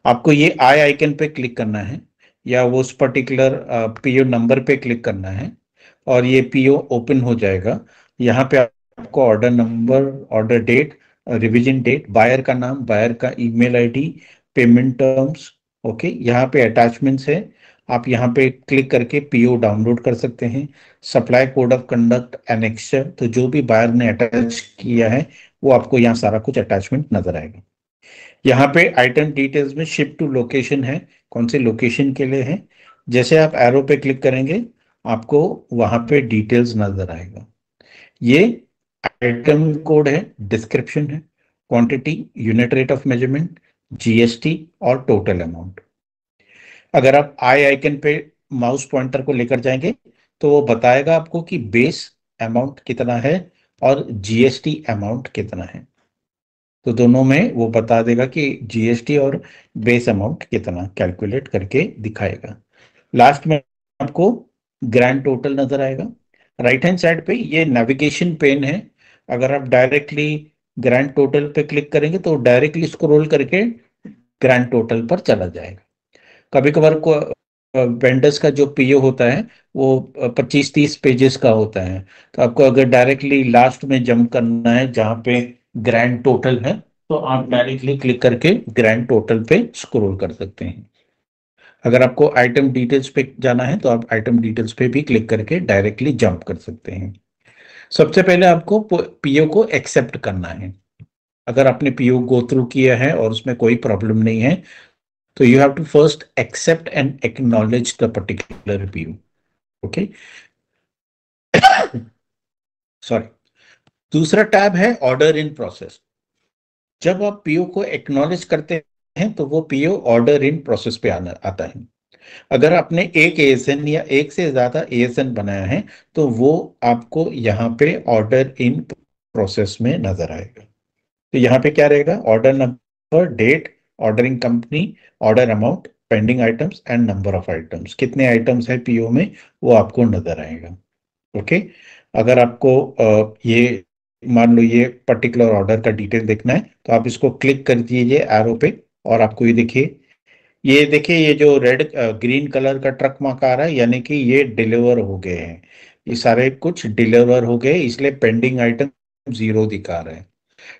आपको ये आई आइकन पे क्लिक करना है या वो उस पर्टिकुलर पीओ नंबर पे क्लिक करना है और ये पीओ ओपन हो जाएगा। यहाँ पे आपको order number, order date, revision date, buyer का नाम, बायर का email ID, payment terms. Okay, यहाँ पे अटैचमेंट्स है। आप यहाँ पे क्लिक करके पीओ डाउनलोड कर सकते हैं। Supply code of conduct annexure, तो जो भी बायर ने अटैच किया है वो आपको यहाँ सारा कुछ अटैचमेंट नजर आएगा। यहाँ पे आइटम डिटेल्स में शिप टू लोकेशन है, कौन से लोकेशन के लिए है। जैसे आप एरो पे क्लिक करेंगे आपको वहां पे डिटेल्स नजर आएगा। ये आइटम कोड है, डिस्क्रिप्शन है, quantity, unit rate of measurement, GST और टोटल अमाउंट। अगर आप आई आइकन पे माउस पॉइंटर को लेकर जाएंगे तो वो बताएगा आपको कि बेस अमाउंट कितना है और जीएसटी अमाउंट कितना है। तो दोनों में वो बता देगा कि जीएसटी और बेस अमाउंट कितना कैलकुलेट करके दिखाएगा। लास्ट में आपको ग्रैंड टोटल नजर आएगा। राइट हैंड साइड पे ये नेविगेशन पेन है। अगर आप डायरेक्टली ग्रैंड टोटल पे क्लिक करेंगे तो डायरेक्टली स्क्रॉल करके ग्रैंड टोटल पर चला जाएगा। कभी कभार को वेंडर्स का जो पीओ होता है वो 25-30 पेजेस का होता है। तो आपको अगर डायरेक्टली लास्ट में जंप करना है जहां पे ग्रैंड टोटल है, तो आप डायरेक्टली क्लिक करके ग्रैंड टोटल पे स्क्रॉल कर सकते हैं। अगर आपको आइटम डिटेल्स पे जाना है तो आप आइटम डिटेल्स पे भी क्लिक करके डायरेक्टली जंप कर सकते हैं। सबसे पहले आपको पीओ को एक्सेप्ट करना है। अगर आपने पीओ गो थ्रू किया है और उसमें कोई प्रॉब्लम नहीं है तो you have to first accept and acknowledge the particular PO. Okay, sorry. दूसरा टैब है ऑर्डर इन प्रोसेस। जब आप पीओ को एक्नॉलेज करते हैं तो वो पीओ ऑर्डर इन प्रोसेस पे आना आता है। अगर आपने एक एएसएन या एक से ज्यादा एएसएन बनाया है तो वो आपको यहाँ पे ऑर्डर इन प्रोसेस में नजर आएगा। तो यहाँ पे क्या रहेगा, order number, date, ordering company, order amount, pending items and number of items. कितने आइटम्स है पीओ में वो आपको नजर आएगा। ओके, अगर आपको ये मान लो ये पर्टिकुलर ऑर्डर का डिटेल देखना है तो आप इसको क्लिक कर दीजिए एरो पे और आपको ये देखिए ये जो रेड ग्रीन कलर का ट्रक मार्क आ रहा है यानी कि ये डिलीवर हो गए हैं। ये सारे कुछ डिलीवर हो गए इसलिए पेंडिंग आइटम 0 दिखा रहे हैं।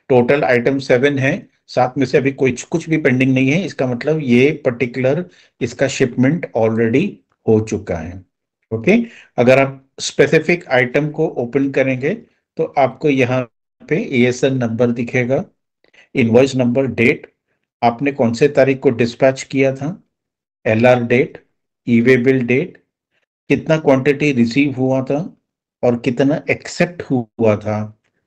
टोटल आइटम 7 है, 7 में से अभी कुछ कुछ भी पेंडिंग नहीं है। इसका मतलब ये पर्टिकुलर इसका शिपमेंट ऑलरेडी हो चुका है। ओके, अगर आप स्पेसिफिक आइटम को ओपन करेंगे तो आपको यहाँ पे एएसएन नंबर दिखेगा, इनवॉइस नंबर, डेट, आपने कौन से तारीख को डिस्पैच किया था, LR date, e-way bill date, कितना क्वांटिटी रिसीव हुआ था और कितना एक्सेप्ट हुआ था।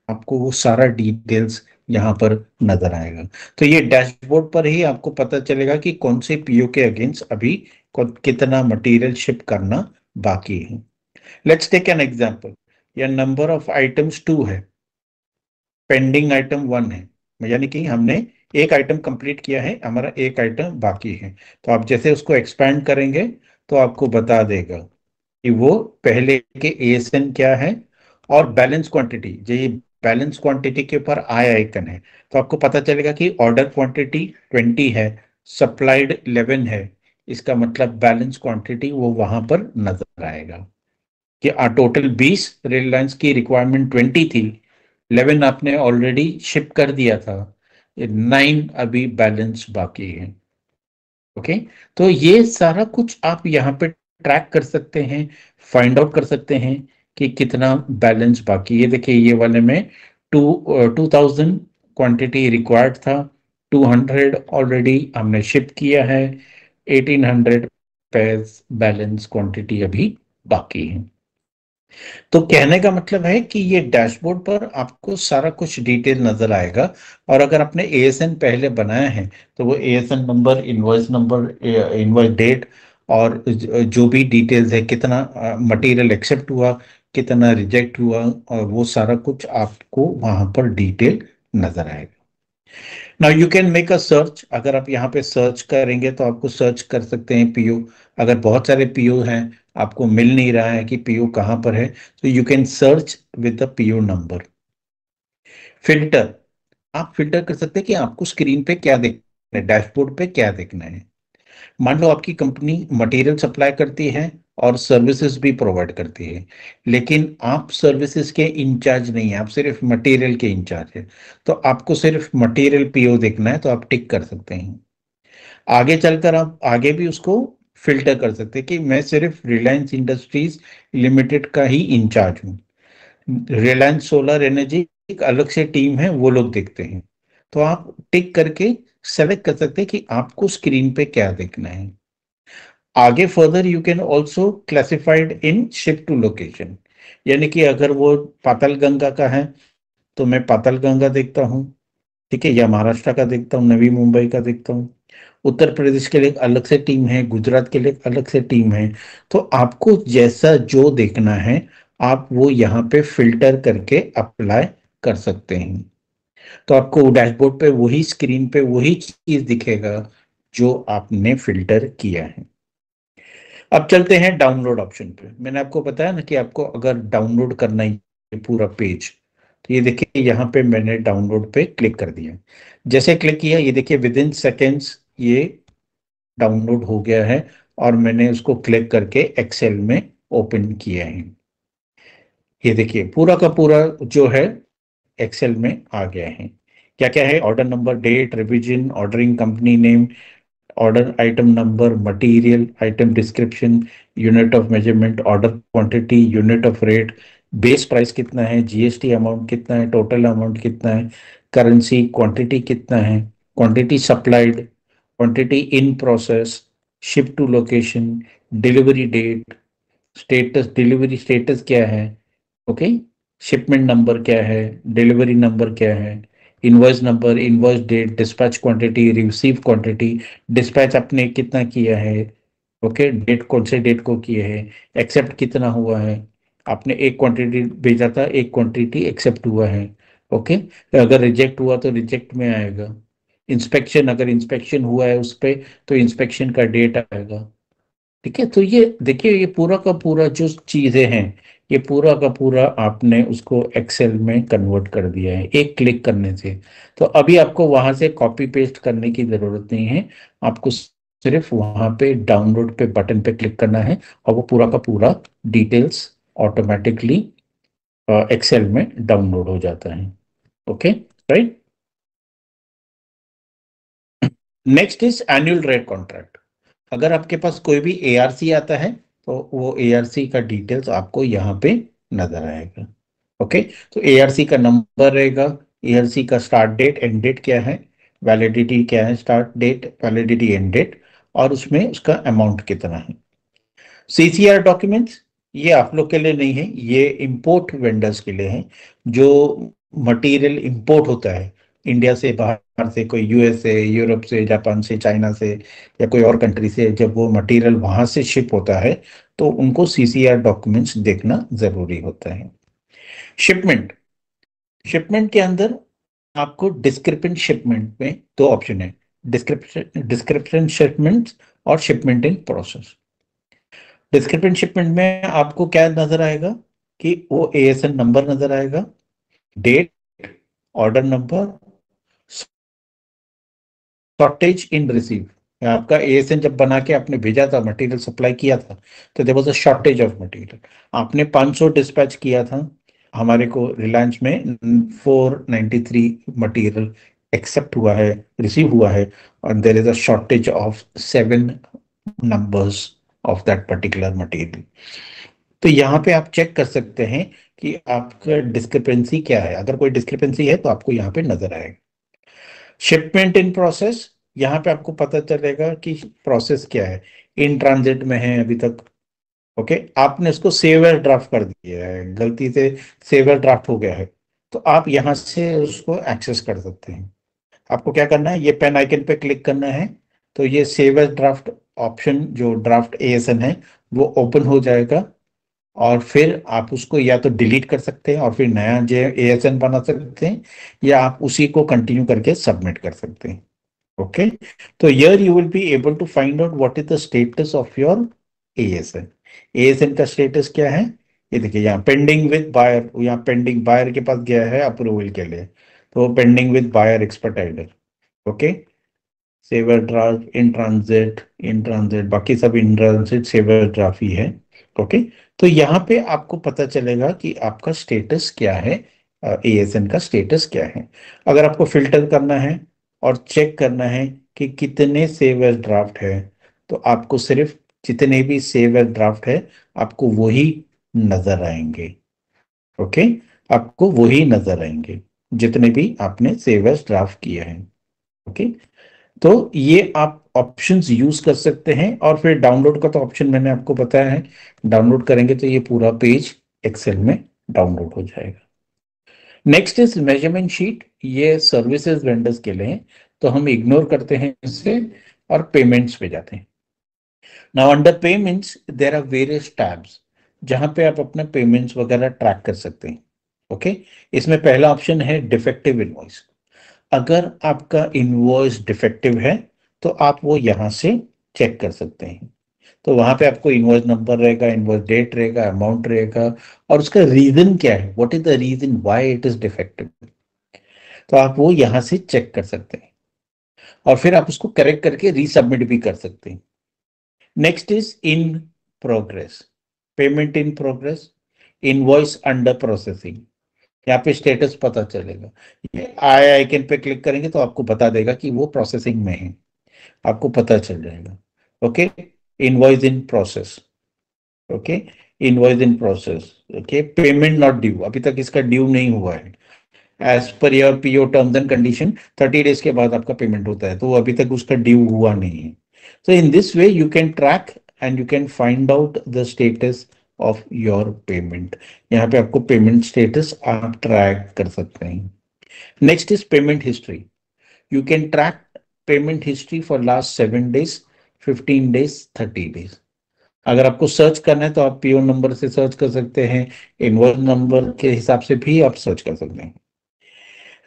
आपको वो सारा डिटेल्स यहाँ पर नजर आएगा। तो ये डैशबोर्ड पर ही आपको पता चलेगा कि कौन से पीओ के अगेंस्ट अभी कितना मटेरियल शिप करना बाकी है। Let's take an example. या नंबर ऑफ आइटम्स 2 है, पेंडिंग आइटम 1 है, यानी कि हमने एक आइटम कंप्लीट किया है, हमारा एक आइटम बाकी है। तो आप जैसे उसको एक्सपैंड करेंगे तो आपको बता देगा कि वो पहले के एएसएन क्या है और बैलेंस क्वांटिटी। ये बैलेंस क्वांटिटी के ऊपर आई आइकन है तो आपको पता चलेगा कि ऑर्डर क्वांटिटी 20 है, सप्लाइड 11 है। इसका मतलब बैलेंस क्वांटिटी वो वहां पर नजर आएगा कि टोटल 20 रिलायंस की रिक्वायरमेंट 20 थी, 11 आपने ऑलरेडी शिप कर दिया था, 9 अभी बैलेंस बाकी है। ओके, तो ये सारा कुछ आप यहाँ पे ट्रैक कर सकते हैं, फाइंड आउट कर सकते हैं कि कितना बैलेंस बाकी है। देखिए ये वाले में 2000 क्वांटिटी रिक्वायर्ड था, 200 ऑलरेडी हमने शिप किया है, 1800 पेयर्स बैलेंस क्वांटिटी अभी बाकी है। तो कहने का मतलब है कि ये डैशबोर्ड पर आपको सारा कुछ डिटेल नजर आएगा। और अगर आपने एएसएन पहले बनाया है तो वो एएसएन नंबर, इनवॉइस डेट और जो भी डिटेल्स है, कितना मटेरियल एक्सेप्ट हुआ, कितना रिजेक्ट हुआ, और वो सारा कुछ आपको वहां पर डिटेल नजर आएगा। Now you can make a search. अगर आप यहाँ पे सर्च करेंगे तो आपको सर्च कर सकते हैं पीओ। अगर बहुत सारे पीओ हैं, आपको मिल नहीं रहा है कि पीओ कहाँ पर है, तो you can search with the PO number. Filter, आप फिल्टर कर सकते हैं कि आपको स्क्रीन पे क्या देखना है, डैशबोर्ड पे क्या देखना है। मान लो आपकी कंपनी मटेरियल सप्लाई करती है और सर्विसेज भी प्रोवाइड करती है, लेकिन आप सर्विसेज के इंचार्ज नहीं है, आप सिर्फ मटेरियल के इंचार्ज है। तो आपको सिर्फ मटेरियल पीओ देखना है, तो आप टिक कर सकते हैं। आगे चलकर आप आगे भी उसको फिल्टर कर सकते हैं कि मैं सिर्फ रिलायंस इंडस्ट्रीज लिमिटेड का ही इंचार्ज हूँ। रिलायंस सोलर एनर्जी एक अलग से टीम है, वो लोग देखते हैं। तो आप टिक करके सेलेक्ट कर सकते हैं कि आपको स्क्रीन पे क्या देखना है। आगे further you can also classified in ship to location, यानी कि अगर वो पाताल गंगा का है तो मैं पाताल गंगा देखता हूँ, ठीक है, या महाराष्ट्र का देखता हूँ, नवी मुंबई का देखता हूँ। उत्तर प्रदेश के लिए एक अलग से टीम है, गुजरात के लिए एक अलग से टीम है। तो आपको जैसा जो देखना है, आप वो यहाँ पे फिल्टर करके अप्लाई कर सकते हैं। तो आपको डैशबोर्ड पे वही स्क्रीन पे वही चीज दिखेगा जो आपने फिल्टर किया है। अब चलते हैं डाउनलोड ऑप्शन पे। मैंने आपको बताया ना कि आपको अगर डाउनलोड करना है ये पूरा पेज, तो ये देखिए यहाँ पे मैंने डाउनलोड पे क्लिक कर दिया। जैसे क्लिक किया, ये देखिए विद इन सेकेंड्स ये डाउनलोड हो गया है और मैंने उसको क्लिक करके एक्सेल में ओपन किया है। ये देखिए पूरा का पूरा जो है एक्सेल में आ गया है। क्या क्या है? Order number, date, revision, ordering company name, order item number, material item description, unit of measurement, order quantity, unit of rate, base price कितना है, जीएसटी अमाउंट कितना है, टोटल अमाउंट कितना है, करेंसी, क्वांटिटी कितना है, quantity supplied, quantity in process, ship to location, delivery date, status, delivery status क्या है, ओके, शिपमेंट नंबर क्या है, डिलीवरी नंबर क्या है, invoice number, invoice date, dispatch quantity, receive quantity, dispatch आपने कितना किया है, ओके, डेट कौन से डेट को किया है, एक्सेप्ट कितना हुआ है, आपने एक क्वांटिटी भेजा था, एक क्वांटिटी एक्सेप्ट हुआ है, ओके, अगर रिजेक्ट हुआ तो रिजेक्ट में आएगा। इंस्पेक्शन, अगर इंस्पेक्शन हुआ है उस पे तो इंस्पेक्शन का डेट आएगा। ठीक है, तो ये देखिए ये पूरा का पूरा जो चीजें हैं, ये पूरा का पूरा आपने उसको एक्सेल में कन्वर्ट कर दिया है एक क्लिक करने से। तो अभी आपको वहां से कॉपी पेस्ट करने की जरूरत नहीं है, आपको सिर्फ वहां पे डाउनलोड पे बटन पे क्लिक करना है और वो पूरा का पूरा डिटेल्स ऑटोमेटिकली एक्सेल में डाउनलोड हो जाता है। Okay, right. Next is annual rate contract. अगर आपके पास कोई भी एआरसी आता है तो वो एआरसी का डिटेल्स आपको यहाँ पे नजर आएगा। ओके, तो एआरसी का नंबर रहेगा, एआरसी का स्टार्ट डेट एंड डेट क्या है, वैलिडिटी क्या है, start date, validity end date, और उसमें उसका अमाउंट कितना है। सीसीआर डॉक्यूमेंट्स ये आप लोग के लिए नहीं है, ये इंपोर्ट वेंडर्स के लिए है। जो मटेरियल इंपोर्ट होता है इंडिया से, बाहर से, कोई यूएस से, यूरोप से, जापान से, चाइना से, या कोई और कंट्री से, जब वो मटेरियल वहां से शिप होता है तो उनको सीसीआर डॉक्यूमेंट्स देखना जरूरी होता है। शिपमेंट, शिपमेंट के अंदर आपको डिस्क्रिपेंट शिपमेंट में दो ऑप्शन है, डिस्क्रिप्शन डिस्क्रिप्शन शिपमेंट और शिपमेंट इन प्रोसेस। डिस्क्रिपेंट शिपमेंट में आपको क्या नजर आएगा कि वो एएसएन नंबर नजर आएगा, date, order number, shortage in receive. आपका एएसएन जब बना के आपने भेजा था, मटेरियल सप्लाई किया था, तो there was a shortage of material. आपने 500 डिस्पैच किया था हमारे को रिलायंस में, 493 मटेरियल एक्सेप्ट हुआ है, रिसीव हुआ है, और there is a shortage of 7 numbers of that particular material. तो यहाँ पे आप चेक कर सकते हैं कि आपका डिस्क्रिपेंसी क्या है। अगर कोई डिस्क्रिपेंसी है तो आपको यहाँ पे नजर आएगा। शिपमेंट इन प्रोसेस, यहाँ पे आपको पता चलेगा कि प्रोसेस क्या है, इन ट्रांजिट में है अभी तक। ओके, आपने इसको सेव एज ड्राफ्ट कर दिया है, गलती से सेव एज ड्राफ्ट हो गया है, तो आप यहाँ से उसको एक्सेस कर सकते हैं। आपको क्या करना है, ये पेन आइकन पे क्लिक करना है, तो ये सेव एज ड्राफ्ट ऑप्शन, जो ड्राफ्ट एएसएन है, वो ओपन हो जाएगा। और फिर आप उसको या तो डिलीट कर सकते हैं और फिर नया जे एएसएन बना सकते हैं, या आप उसी को कंटिन्यू करके सबमिट कर सकते हैं। ओके, तो here you will be able to find out what is the status of your ASN। ASN का स्टेटस क्या है, ये देखिए यहाँ पेंडिंग विद बायर, यहाँ पेंडिंग बायर के पास गया है अप्रूवल के लिए, तो pending with buyer expertiser. Okay, saver draft, in transit, बाकी सब इन ट्रांजिट सेवर ड्राफ्ट ही है। ओके, तो यहाँ पे आपको पता चलेगा कि आपका स्टेटस क्या है, एएसएन का स्टेटस क्या है। अगर आपको फिल्टर करना है और चेक करना है कि कितने सेवर ड्राफ्ट है, तो आपको सिर्फ जितने भी सेवर ड्राफ्ट है आपको वही नजर आएंगे। ओके, आपको वही नजर आएंगे जितने भी आपने सेवर ड्राफ्ट किए हैं। ओके, तो ये आप ऑप्शंस यूज कर सकते हैं। और फिर डाउनलोड का तो ऑप्शन मैंने आपको बताया है, डाउनलोड करेंगे तो ये पूरा पेज एक्सेल में डाउनलोड हो जाएगा। नेक्स्ट इज मेजरमेंट शीट, ये सर्विसेज वेंडर्स के लिए हैं, तो हम इग्नोर करते हैं इससे और पेमेंट्स पे जाते हैं। Now under payments there are various tabs, जहां पे आप अपना पेमेंट्स वगैरह ट्रैक कर सकते हैं। ओके, इसमें पहला ऑप्शन है डिफेक्टिव इनवॉइस। अगर आपका इनवॉइस डिफेक्टिव है तो आप वो यहां से चेक कर सकते हैं। तो वहां पे आपको इनवॉइस नंबर रहेगा, इनवॉइस डेट रहेगा, अमाउंट रहेगा, और उसका रीजन क्या है, what is the reason why it is defective, तो आप वो यहां से चेक कर सकते हैं और फिर आप उसको करेक्ट करके रीसबमिट भी कर सकते हैं। Next is in progress, payment in progress, invoice under processing, यहाँ पे स्टेटस पता चलेगा। ये आई आइकन पे क्लिक करेंगे तो आपको बता देगा कि वो प्रोसेसिंग में है, आपको पता चल जाएगा। Okay, invoice in process. Okay, invoice in process. Okay, payment not due, अभी तक इसका ड्यू नहीं हुआ है। As per your PO terms and condition 30 days के बाद आपका पेमेंट होता है, तो अभी तक उसका ड्यू हुआ नहीं है। So in this way you can track and you can find out the status of your payment। यहाँ पे आपको पेमेंट स्टेटस आप ट्रैक कर सकते हैं। Next is payment history, you can track payment history for last 7 days, 15 days, 30 days. अगर आपको search करना है तो आप पीओ नंबर से सर्च कर सकते हैं, इनवॉइस नंबर के हिसाब से भी आप सर्च कर सकते हैं।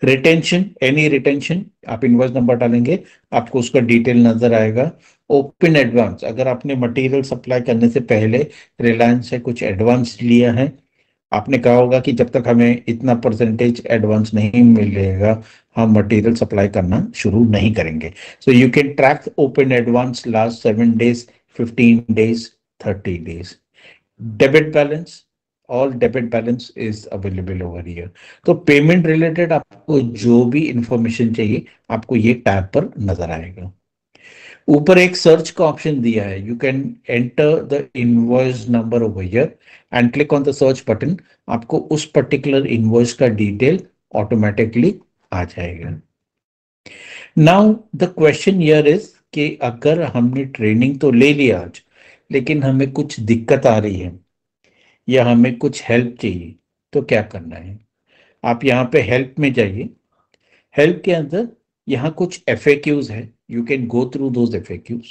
रिटेंशन, एनी रिटेंशन, आप इनवॉइस नंबर डालेंगे आपको उसका डिटेल नजर आएगा। ओपन एडवांस, अगर आपने मटेरियल सप्लाई करने से पहले रिलायंस से कुछ एडवांस लिया है, आपने कहा होगा कि जब तक हमें इतना परसेंटेज एडवांस नहीं मिलेगा हम मटेरियल सप्लाई करना शुरू नहीं करेंगे। So you can track open advance last 7 days, 15 days, 30 days. Debit balance, all debit balance is available over here. तो पेमेंट रिलेटेड आपको जो भी इंफॉर्मेशन चाहिए आपको ये टैब पर नजर आएगा। ऊपर एक सर्च का ऑप्शन दिया है, you can enter the invoice number over here and click on the search button, आपको उस पर्टिकुलर इनवॉइस का डिटेल ऑटोमेटिकली आ जाएगा। Now the question here is कि अगर हमने ट्रेनिंग तो ले लिया आज, लेकिन हमें कुछ दिक्कत आ रही है या हमें कुछ हेल्प चाहिए, तो क्या करना है। आप यहाँ पे हेल्प में जाइए। हेल्प के अंदर यहाँ कुछ FAQs है, you can go through those FAQs।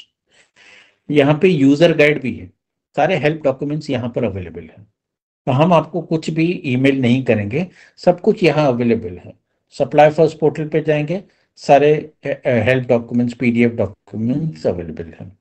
यहाँ पे यूजर गाइड भी है, सारे हेल्प डॉक्यूमेंट्स यहाँ पर अवेलेबल है। तो हम आपको कुछ भी ईमेल नहीं करेंगे, सब कुछ यहाँ अवेलेबल है। सप्लाई फर्स्ट पोर्टल पे जाएंगे, सारे help documents, PDF documents available हैं।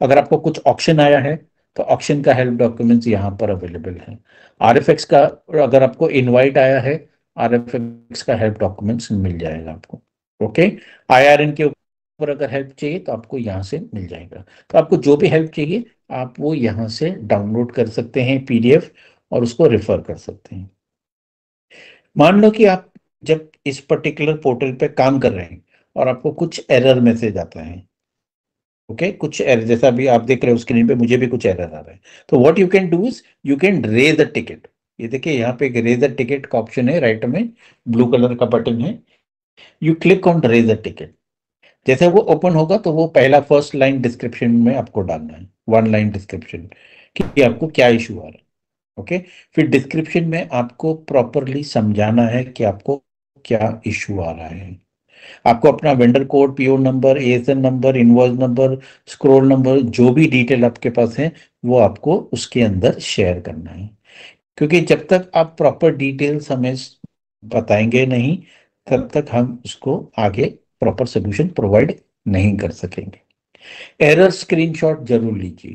अगर आपको कुछ ऑप्शन आया है तो ऑप्शन का हेल्प डॉक्यूमेंट्स यहाँ पर अवेलेबल है। RFX का अगर आपको इनवाइट आया है, RFX का हेल्प डॉक्यूमेंट्स मिल जाएगा आपको। ओके, IRN के ऊपर अगर हेल्प चाहिए तो आपको यहाँ से मिल जाएगा। तो आपको जो भी हेल्प चाहिए आप वो यहाँ से डाउनलोड कर सकते हैं PDF और उसको रेफर कर सकते हैं। मान लो कि आप जब इस पर्टिकुलर पोर्टल पे काम कर रहे हैं और आपको कुछ एरर मैसेज आता है, ओके, कुछ एरर जैसा अभी आप देख रहे हो स्क्रीन पे, मुझे भी कुछ एरर आ रहा है, तो what you can do is you can raise a ticket. ये देखिए यहाँ पे एक रेज अ टिकट का ऑप्शन है, राइट में ब्लू कलर का बटन है, you click on raise a ticket. जैसे वो ओपन होगा तो वो पहला फर्स्ट लाइन डिस्क्रिप्शन में आपको डालना है, वन लाइन डिस्क्रिप्शन कि आपको क्या इशू आ रहा है। ओके, फिर डिस्क्रिप्शन में आपको प्रॉपरली समझाना है कि आपको क्या इशू आ रहा है। आपको अपना vendor code, PO number, ASN number, invoice number, scroll number, जो भी डिटेल आपके पास है वो आपको उसके अंदर शेयर करना है। क्योंकि जब तक आप प्रॉपर डिटेल्स हमें बताएंगे नहीं, तब तक हम उसको आगे प्रॉपर सोल्यूशन प्रोवाइड नहीं कर सकेंगे। एरर स्क्रीनशॉट जरूर लीजिए,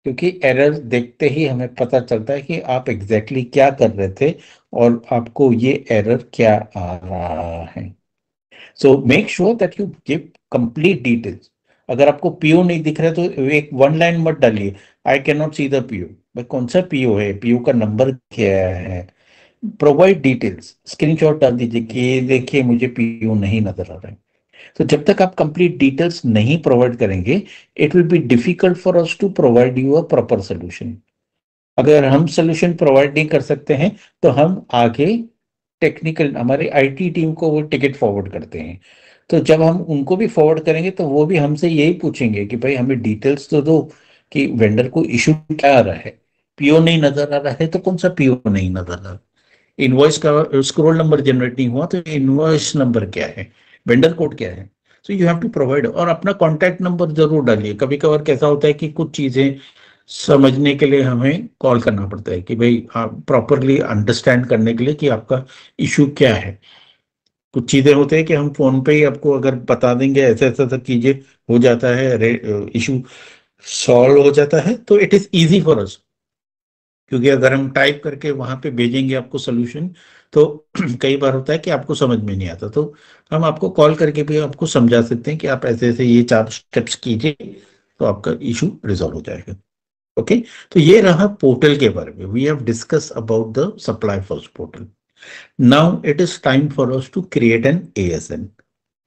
क्योंकि एरर देखते ही हमें पता चलता है कि आप एग्जैक्टली क्या कर रहे थे और आपको ये एरर क्या आ रहा है। So make sure that you give complete details. अगर आपको पीओ नहीं दिख रहा है तो एक वन लाइन मत डालिए, I can not see the PO. भाई कौन सा पीओ है, पीओ का नंबर क्या है, प्रोवाइड डिटेल्स। स्क्रीनशॉट डाल दीजिए कि ये देखिए मुझे पीओ नहीं नजर आ रहा है। तो जब तक आप कंप्लीट डिटेल्स नहीं प्रोवाइड करेंगे, it will be difficult for us to provide you a proper solution. अगर हम सोल्यूशन प्रोवाइड नहीं कर सकते हैं तो हम आगे टेक्निकल हमारे आईटी टीम को वो टिकट फॉरवर्ड करते हैं। तो जब हम उनको भी फॉरवर्ड करेंगे तो वो भी हमसे यही पूछेंगे कि भाई हमें डिटेल्स तो दो कि वेंडर को इशू क्या आ रहा है। पीओ नहीं नजर आ रहा है तो कौन सा पीओ नहीं नजर आ रहा, इनवॉइस का स्क्रॉल नंबर जनरेट नहीं हुआ तो इनवॉइस नंबर क्या है, वेंडर कोड क्या है। So you have to provide, और अपना कॉन्टैक्ट नंबर जरूर डालिए। कभी कभार कैसा होता है कि कुछ चीजें समझने के लिए हमें कॉल करना पड़ता है कि भाई आप प्रॉपरली अंडरस्टैंड करने के लिए कि आपका इशू क्या है। कुछ चीजें होते हैं कि हम फोन पे ही आपको अगर बता देंगे ऐसे ऐसा सब चीजें हो जाता है, इशू सॉल्व हो जाता है, तो it is easy for us. क्योंकि अगर हम टाइप करके वहां पे भेजेंगे आपको सोल्यूशन, तो कई बार होता है कि आपको समझ में नहीं आता, तो हम आपको कॉल करके भी आपको समझा सकते हैं कि आप ऐसे ऐसे ये 4 स्टेप्स कीजिए तो आपका इशू रिजॉल्व हो जाएगा। ओके, तो ये रहा पोर्टल के बारे में। We have discuss about the supply first portal. Now it is time for us to create an ASN.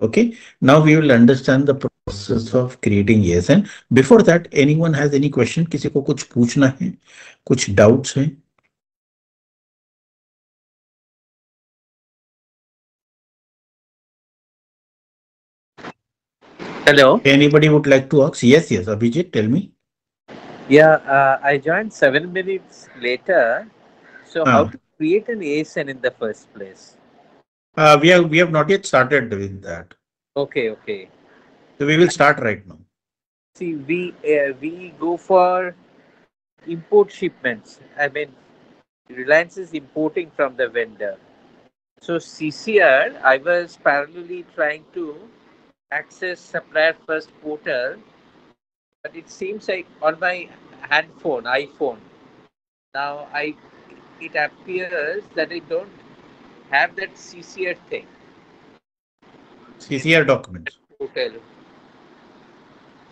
Okay, now we will understand the process of creating ASN. Before that, anyone has any question? किसी को कुछ पूछना है, कुछ doubts हैं? Hello. Anybody would like to ask? Yes, yes, Abhijit, tell me. Yeah, I joined 7 minutes later. So, how Ah, to create an ASN in the first place? we have not yet started with that. Okay, okay. So we will start right now. See, we go for import shipments. I mean, Reliance is importing from the vendor. So, CCR, I was parallelly trying to access supplier first portal, but it seems like on my handphone, iPhone. Now, I it appears that I don't have that CCR thing. CCR documents. Portal.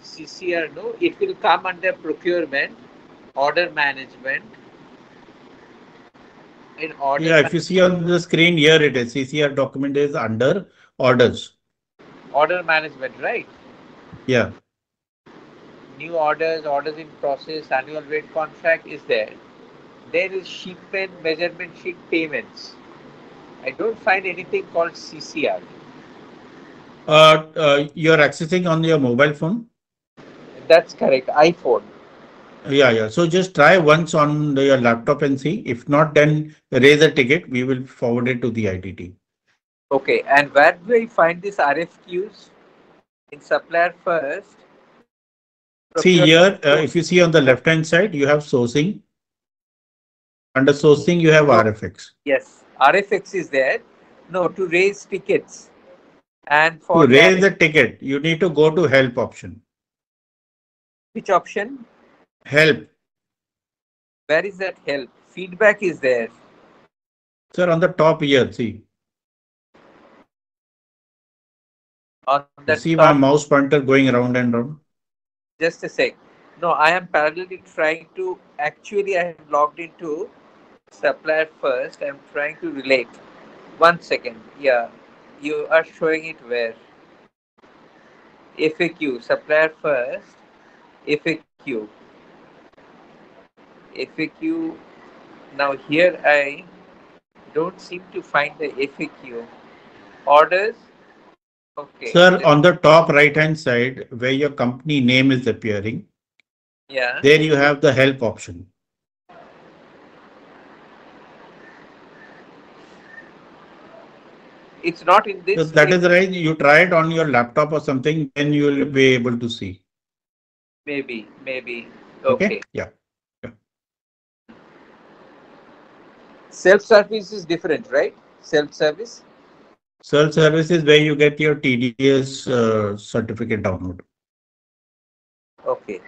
CCR, no, it will come under procurement, order management, in Yeah, if you see on the screen here, it is CCR document is under orders. order management, right? Yeah. New orders, orders in process, annual rate contract is there. There is shipment, measurement sheet, payments. I don't find anything called CCR. You're accessing on your mobile phone? That's correct. iPhone. Yeah, yeah. So just try once on your laptop and see. If not, then raise a ticket. We will forward it to the ITT. Okay, and where do I find these RFQs? In supplier first, See procurement. here, if you see on the left hand side, you have sourcing. Under sourcing, you have No, RFX. yes, RFX is there. No, to raise tickets. And To for raise that, the ticket, you need to go to help option. which option? Help. Where is that help? Feedback is there. Sir, on the top here, see. On You the see my top, mouse pointer going round and round? just a sec. No, I am parallelly trying to, actually I have logged into supplier first. I'm trying to relate. One second. Yeah, you are showing it where? FAQ, supplier first, FAQ. FAQ. Now here I don't seem to find the FAQ. Orders. Okay. Sir, on the top right hand side, where your company name is appearing, Yeah. there you have the help option. It's not in So this that page. is right. You try it on your laptop or something, then you will be able to see. Maybe. Maybe. Okay. Okay. Yeah. Yeah. Self-service is different, right? Self-service. Self service is where you get your TDS certificate download. Okay.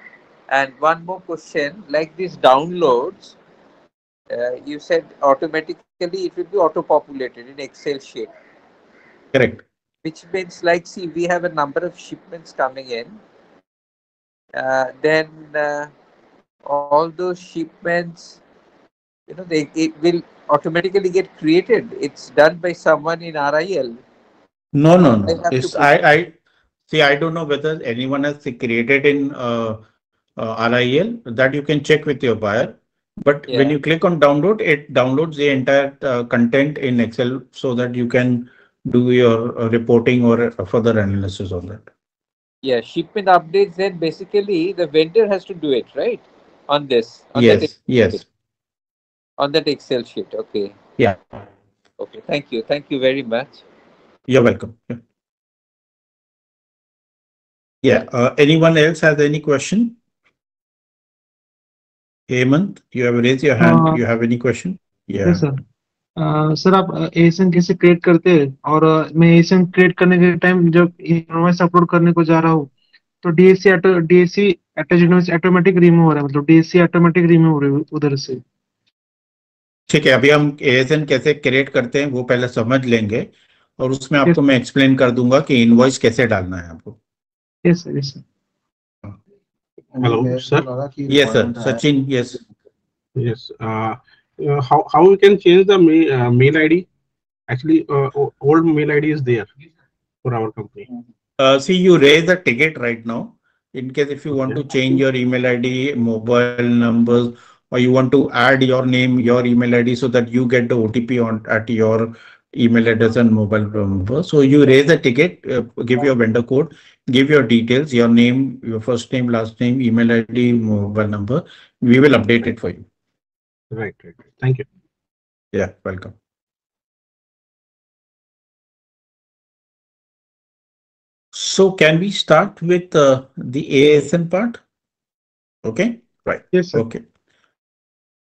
And one more question, like these downloads, you said automatically it will be auto-populated in Excel sheet, Correct. which means like, see, we have a number of shipments coming in. Then all those shipments, it will automatically get created. It's done by someone in RIL. No, no, I no. have to It's put. I see. I don't know whether anyone has created in RIL that you can check with your buyer. But when Yeah. you click on download, it downloads the entire content in Excel so that you can do your reporting or further analysis on that. Yeah, shipment updates, then basically the vendor has to do it, right? On this, on that Yes, Excel sheet. yes. On that Excel sheet. Okay. Yeah, Okay. Thank you. Thank you very much. you're welcome. Yeah. Yeah. Anyone else has any question? Hemant, you have raised your hand. You have any question? Yes Yeah. Sir sir आप ASN कैसे create करते हैं और मैं ASN create करने के time जब invoice upload करने को जा रहा हूँ तो DSC attach invoice automatic remove हो रहा है मतलब डीएससी ऑटोमेटिक रिमूव हो रही है उधर से ठीक है, अभी हम एएसएन कैसे क्रिएट करते हैं वो पहले समझ लेंगे और उसमें यस आपको मैं एक्सप्लेन कर दूंगा कि इनवॉइस कैसे डालना है आपको. Yes sir yes sir Hello, sir. Yes, sir. Sachin, yes. Yes. How we can change the mail ID? Actually, old mail ID is there for our company. See, you raise a ticket right now. In case if you want to Okay. change your email ID, mobile numbers, or you want to add your name, your email ID so that you get the OTP on at your email address and mobile number. So you raise a ticket, give your vendor code, give your details, your name, your first name, last name, email ID, mobile number. We will update it for you. Right. Thank you. Yeah, welcome. So can we start with the ASN part? Okay, right. Yes sir Okay,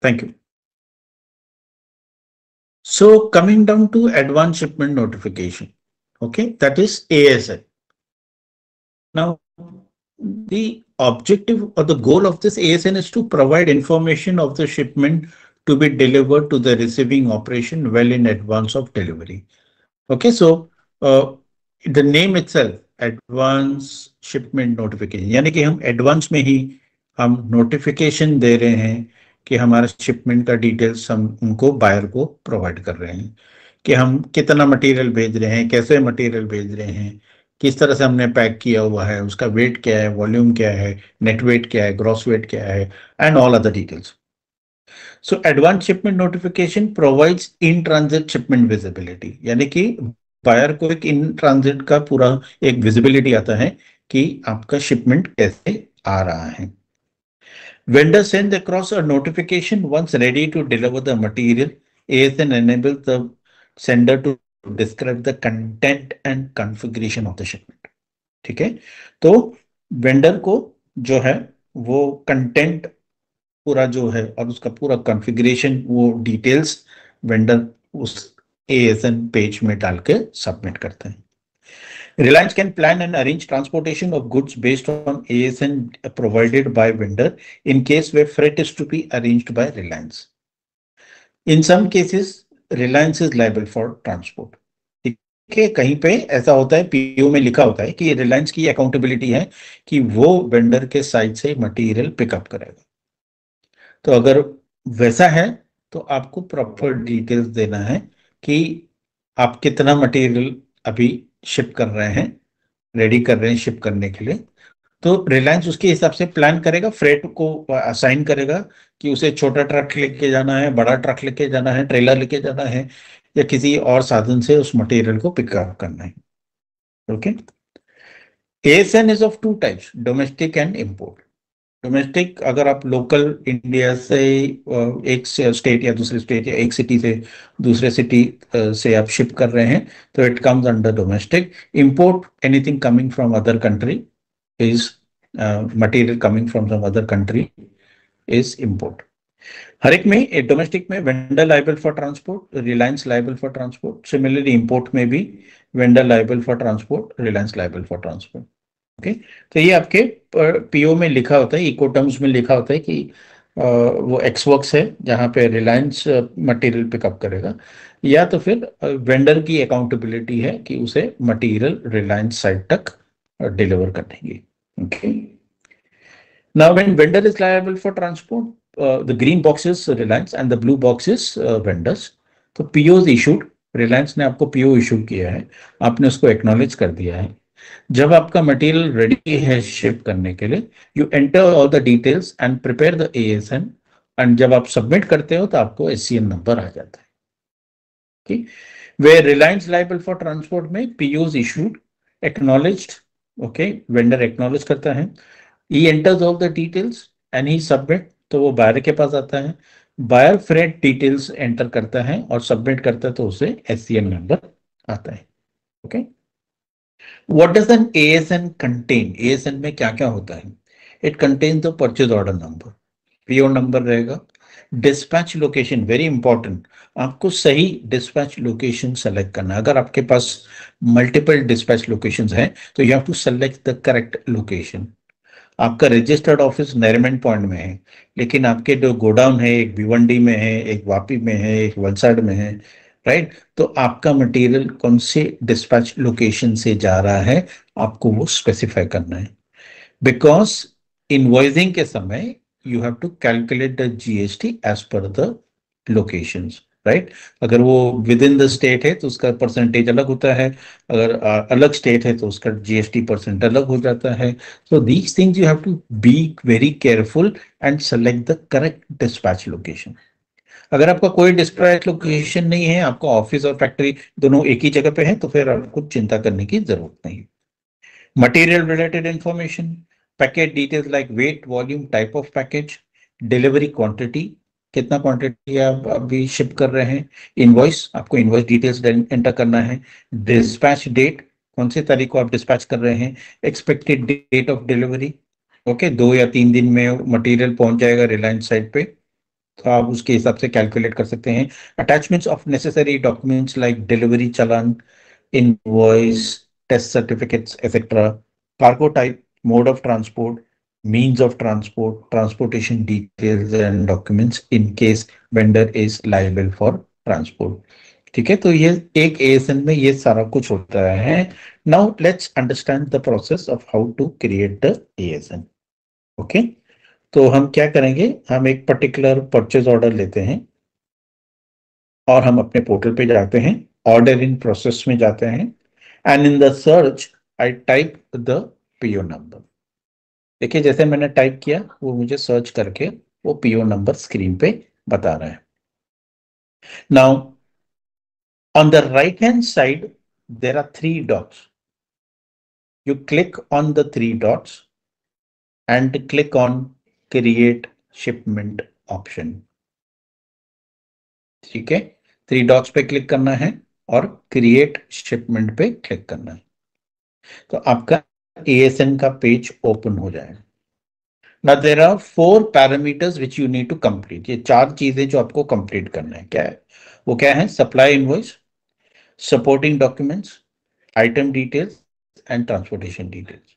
thank you. So coming down to advanced shipment notification, okay, that is ASN. Now, the objective or the goal of this ASN is to provide information of the shipment to be delivered to the receiving operation well in advance of delivery. Okay, so the name itself, advance shipment notification, यानी कि हम advance में ही हम notification दे रहे हैं कि हमारा shipment का डिटेल्स हम उनको बायर को प्रोवाइड कर रहे हैं कि हम कितना मटेरियल भेज रहे हैं, कैसे मटेरियल भेज रहे हैं, किस तरह से हमने पैक किया हुआ है, उसका वेट क्या है, वॉल्यूम क्या है, नेट वेट क्या है, ग्रॉस वेट क्या है, and all other details. So advanced shipment notification provides in transit shipment visibility, यानी कि बायर को एक इन ट्रांजिट का पूरा एक विजिबिलिटी आता है कि आपका शिपमेंट कैसे आ रहा है. Vendor sends across a notification once ready to deliver the material. ASN enables the sender to describe the content and configuration of the shipment. ठीक है, तो वेंडर को जो है वो कंटेंट पूरा जो है और उसका पूरा कॉन्फ़िगरेशन वो डिटेल्स वेंडर उस ASN पेज में डाल के सबमिट करते हैं. Reliance can plan and arrange transportation of goods based on ASN provided by vendor in case where freight is to be arranged by Reliance. In some cases, Reliance is liable for transport. कि कहीं पे ऐसा होता है, PO में लिखा होता है कि रिलायंस की अकाउंटेबिलिटी है कि वो वेंडर के साइड से मटेरियल पिकअप करेगा. तो अगर वैसा है तो आपको प्रॉपर डिटेल्स देना है कि आप कितना मटेरियल अभी शिप कर रहे हैं, रेडी कर रहे हैं शिप करने के लिए। तो रिलायंस उसके हिसाब से प्लान करेगा, फ्रेट को असाइन करेगा कि उसे छोटा ट्रक लेके जाना है, बड़ा ट्रक लेके जाना है, ट्रेलर लेके जाना है, या किसी और साधन से उस मटेरियल को पिकअप करना है। Okay. ASN is of two types, domestic and import. Domestic अगर आप लोकल इंडिया से एक स्टेट या दूसरे स्टेट या एक सिटी से दूसरे सिटी से आप शिप कर रहे हैं तो it comes under domestic. Import anything coming from other country is material coming from some other country is import. हर एक में, डोमेस्टिक में vendor liable for transport, Reliance liable for transport. Similarly import में भी vendor liable for transport, Reliance liable for transport. Okay. तो ये आपके PO में लिखा होता है, इको टर्म्स में लिखा होता है कि वो एक्सवर्क्स है जहाँ पे रिलायंस मटेरियल पिकअप करेगा, या तो फिर वेंडर की अकाउंटेबिलिटी है कि उसे मटेरियल रिलायंस साइट तक डिलीवर कर देंगे। Okay. Now, when vendor is liable for transport, the green box is Reliance and the blue box is vendors. तो PO is issued, Reliance ने आपको PO इशू किया है, आपने उसको एक्नॉलेज कर दिया है। जब आपका मटेरियल रेडी है शिप करने के लिए, you enter all the details and prepare the ASN, and जब आप सबमिट करते हो तो आपको SCN नंबर आ जाता है। okay. Where Reliance liable for transport में PO is issued, acknowledged, okay, vendor acknowledge करता है, he enters all the details and he submit, तो वो बायर के पास आता है, बायर फ्रेट डिटेल्स एंटर करता है और सबमिट करता है तो उसे SCN नंबर आता है। Okay. What does N ASN contain? ASN में क्या क्या होता है? It contains the purchase order number, PO number रहेगा, डिस्पैच लोकेशन, वेरी इंपॉर्टेंट, आपको सही डिस्पैच लोकेशन सेलेक्ट करना है। अगर आपके पास मल्टीपल डिस्पैच लोकेशंस हैं तो you have to select the correct location. आपका रजिस्टर्ड ऑफिस नरीमन पॉइंट में है, लेकिन आपके जो गोडाउन है, एक भिवंडी में है, एक वापी में है, एक वलसाड में है, राइट? तो आपका मटेरियल कौन से डिस्पैच लोकेशन से जा रहा है आपको वो स्पेसिफाई करना है, बिकॉज इनवॉइसिंग के समय you have to calculate the GST as per the locations, right? अगर वो within the state है तो उसका परसेंटेज अलग होता है, अगर अलग स्टेट है तो उसका GST परसेंट अलग हो जाता है। So these things you have to be very careful and select the correct dispatch location. अगर आपका कोई डिस्पैच लोकेशन नहीं है, आपका ऑफिस और फैक्ट्री दोनों एक ही जगह पे है, तो फिर आपको चिंता करने की जरूरत नहीं। Material related information, packet details like weight, volume, type of package, delivery quantity, कितना क्वांटिटी आप अभी शिप कर रहे हैं, इनवॉइस, आपको इनवॉइस डिटेल्स एंटर करना है, डिस्पैच डेट, कौन से तारीख को आप डिस्पैच कर रहे हैं, expected date of delivery, okay, 2 या 3 दिन में मटेरियल पहुंच जाएगा रिलायंस साइट पे, तो आप उसके हिसाब से कैलकुलेट कर सकते हैं। Attachments of necessary documents like delivery challan, invoice, test certificates, etc. Cargo type, mode of transport, means of transport, transportation details and documents in case vendor is liable for transport. ठीक है, तो ये एक ASN में ये सारा कुछ होता है। Now let's understand the process of how to create the ASN. Okay, तो हम क्या करेंगे, हम एक पर्टिकुलर परचेज ऑर्डर लेते हैं और हम अपने पोर्टल पे जाते हैं, ऑर्डर इन प्रोसेस में जाते हैं, and in the search I type the PO number. देखिए जैसे मैंने टाइप किया वो मुझे सर्च करके वो PO नंबर स्क्रीन पे बता रहा है। Now on the right hand side there are 3 dots, you click on the 3 dots and click on create shipment option. ठीक है, 3 डॉट्स पे क्लिक करना है और क्रिएट शिपमेंट पे क्लिक करना है, तो आपका ASN का पेज ओपन हो जाएगा। Now there are 4 parameters which you need to complete. ये 4 चीजें जो आपको कंप्लीट करना है, क्या है वो, क्या है, supply invoice, supporting documents, item details and transportation details.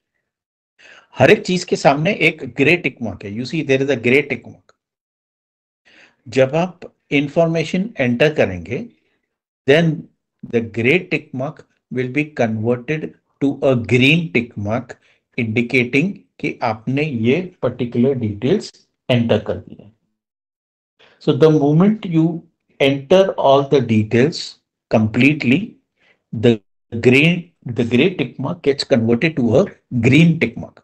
हर एक चीज के सामने एक ग्रे टिक मार्क है, you see there is a grey tick mark. जब आप इंफॉर्मेशन एंटर करेंगे then the gray tick mark will be converted to a green tick mark indicating कि आपने ये particular details enter कर दिए। So the moment you enter all the details completely, the gray tick mark gets converted to a green tick mark.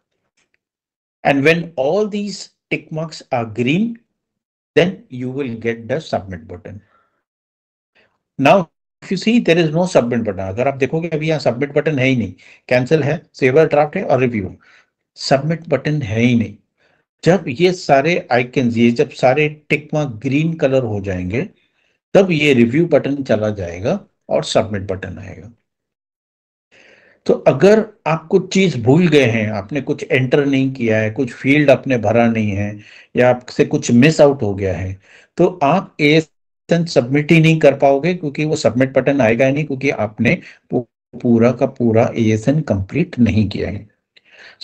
And when all these tick marks are green, then you will get the submit button. Now if you see, there is no submit button. अगर आप देखोगे अभी यहाँ submit button है ही नहीं, cancel है, save as draft है और review है, submit button है ही नहीं. जब ये सारे आइकन्स, ये जब सारे टिक मार्क ग्रीन कलर हो जाएंगे, तब ये रिव्यू बटन चला जाएगा और सबमिट बटन आएगा. तो अगर आप कुछ चीज भूल गए हैं, आपने कुछ एंटर नहीं किया है, कुछ फील्ड आपने भरा नहीं है, या आपसे कुछ मिस आउट हो गया है, तो आप एएसएन सबमिट ही नहीं कर पाओगे, क्योंकि वो सबमिट बटन आएगा ही नहीं, क्योंकि आपने पूरा का पूरा एएसएन कंप्लीट नहीं किया है.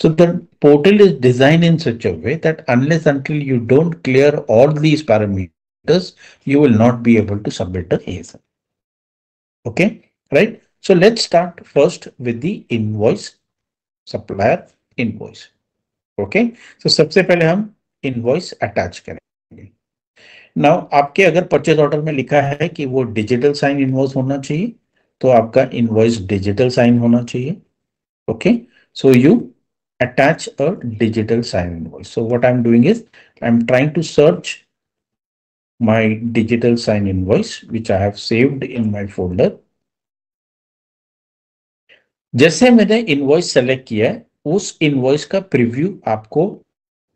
So the portal is designed in such a way that unless until you don't clear all these parameters, you will not be able to submit the ASN. Okay, right? So let's start first with the invoice, supplier invoice. Okay, so सबसे पहले हम invoice attach करेंगे. Now आपके अगर purchase order में लिखा है कि वो digital sign invoice होना चाहिए, तो आपका invoice digital sign होना चाहिए. Okay, so you attach a digital sign invoice. So what I'm doing is I'm trying to search my digital sign invoice, which I have saved in my folder. जैसे मैंने invoice select किया है, उस invoice का preview आपको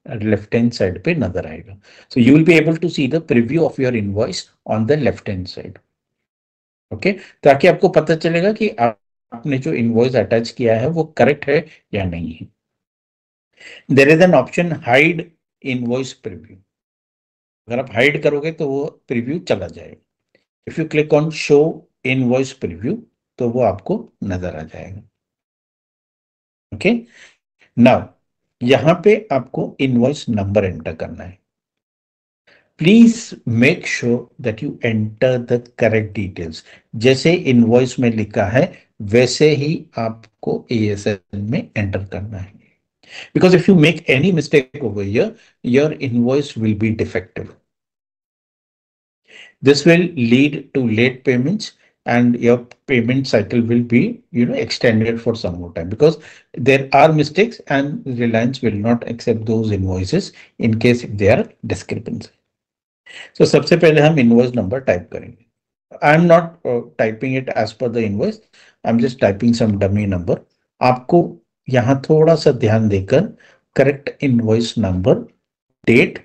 left hand side पे नजर आएगा. So you will be able to see the preview of your invoice on the left hand side. Okay, ताकि आपको पता चलेगा कि आपने जो इनवॉइस अटैच किया है वो करेक्ट है या नहीं है. There is an option hide invoice preview. अगर आप हाइड करोगे तो वो प्रीव्यू चला जाएगा. If you click on show invoice preview, तो वो आपको नजर आ जाएगा. ओके, नाउ यहां पे आपको इनवॉइस नंबर एंटर करना है. Please make sure that you enter the correct details. जैसे इनवॉइस में लिखा है वैसे ही आपको एएसएन में एंटर करना है. Because if you make any mistake over here, your invoice will be defective. This will lead to late payments, and your payment cycle will be, extended for some more time, because there are mistakes and Reliance will not accept those invoices in case if they are discrepancy. So सबसे पहले हम invoice number type करेंगे. I am not typing it as per the invoice. I am just typing some dummy number. आपको यहां थोड़ा सा ध्यान देकर correct invoice number, date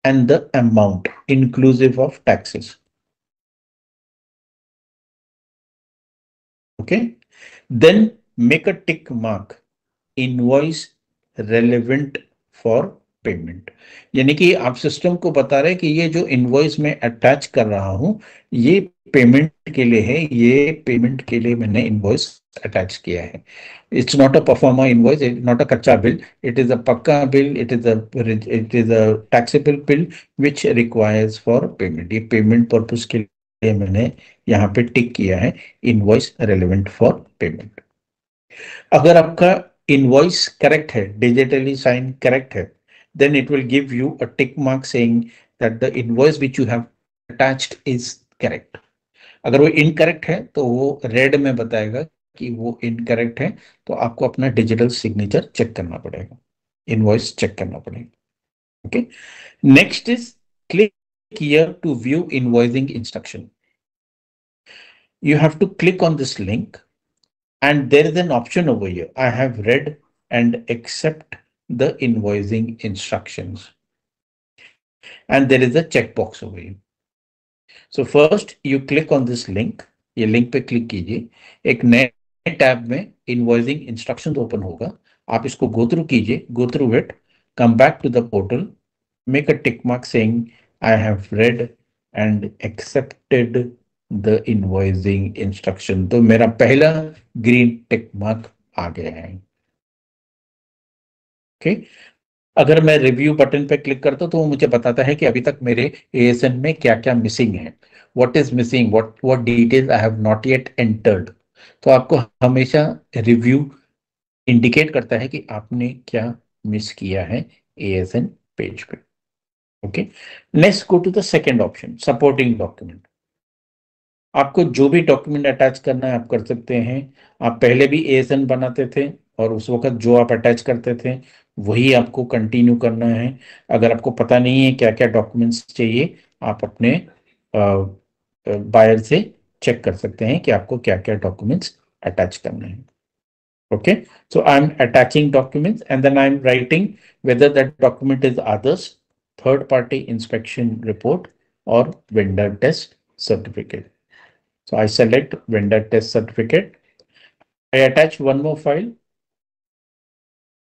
and the amount inclusive of taxes. Okay, then make a tick mark invoice relevant for payment. यानी कि आप system को बता रहे हैं कि ये जो इनवॉइस में अटैच कर रहा हूं ये पेमेंट के लिए है, ये पेमेंट के लिए मैंने इनवॉइस अटैच किया है. It's not a performer invoice, it's not a kacha bill, it is a pakka bill, it is a taxable bill which requires for payment. ये payment purpose के लिए मैंने यहाँ पे टिक किया है invoice relevant for payment. अगर आपका invoice correct है, digitally signed correct है, then it will give you a tick mark saying that the invoice which you have attached is correct. अगर वो incorrect है तो वो red में बताएगा कि वो इनकरेक्ट है, तो आपको अपना डिजिटल सिग्नेचर चेक करना पड़ेगा, इनवॉइस चेक करना पड़ेगा. Okay, next is click here to view invoicing instruction. You have to click on this link and there is an option over here. I have read and accept the invoicing instructions. And there is a checkbox over here. So first you click on this link. ये link पे click कीजिए. एक नए tab में invoicing instructions open होगा. आप इसको go through कीजिए, go through it, come back to the portal, make a tick mark saying I have read and accepted the invoicing instruction. तो मेरा पहला ग्रीन टिक मार्क आ गया है. ओके, अगर मैं रिव्यू बटन पे क्लिक करता हूं तो वो मुझे बताता है कि अभी तक मेरे एएसएन में क्या क्या मिसिंग है, what is missing, what details I have not yet entered. तो आपको हमेशा रिव्यू इंडिकेट करता है कि आपने क्या मिस किया है एएसएन पेज पे. Okay, let's go to the second option, supporting document. आपको जो भी डॉक्यूमेंट अटैच करना है आप कर सकते हैं। आप पहले भी एएसएन बनाते थे और उस वक्त जो आप अटैच करते थे वही आपको कंटिन्यू करना है। अगर आपको पता नहीं है क्या क्या डॉक्यूमेंट्स चाहिए, आप अपने बायर से चेक कर सकते हैं कि आपको क्या क्या डॉक्यूमेंट्स अटैच करने हैं। Okay, so I'm attaching documents and then I'm writing whether that document is others, third party inspection report or vendor test certificate. So I select vendor test certificate. I attach one more file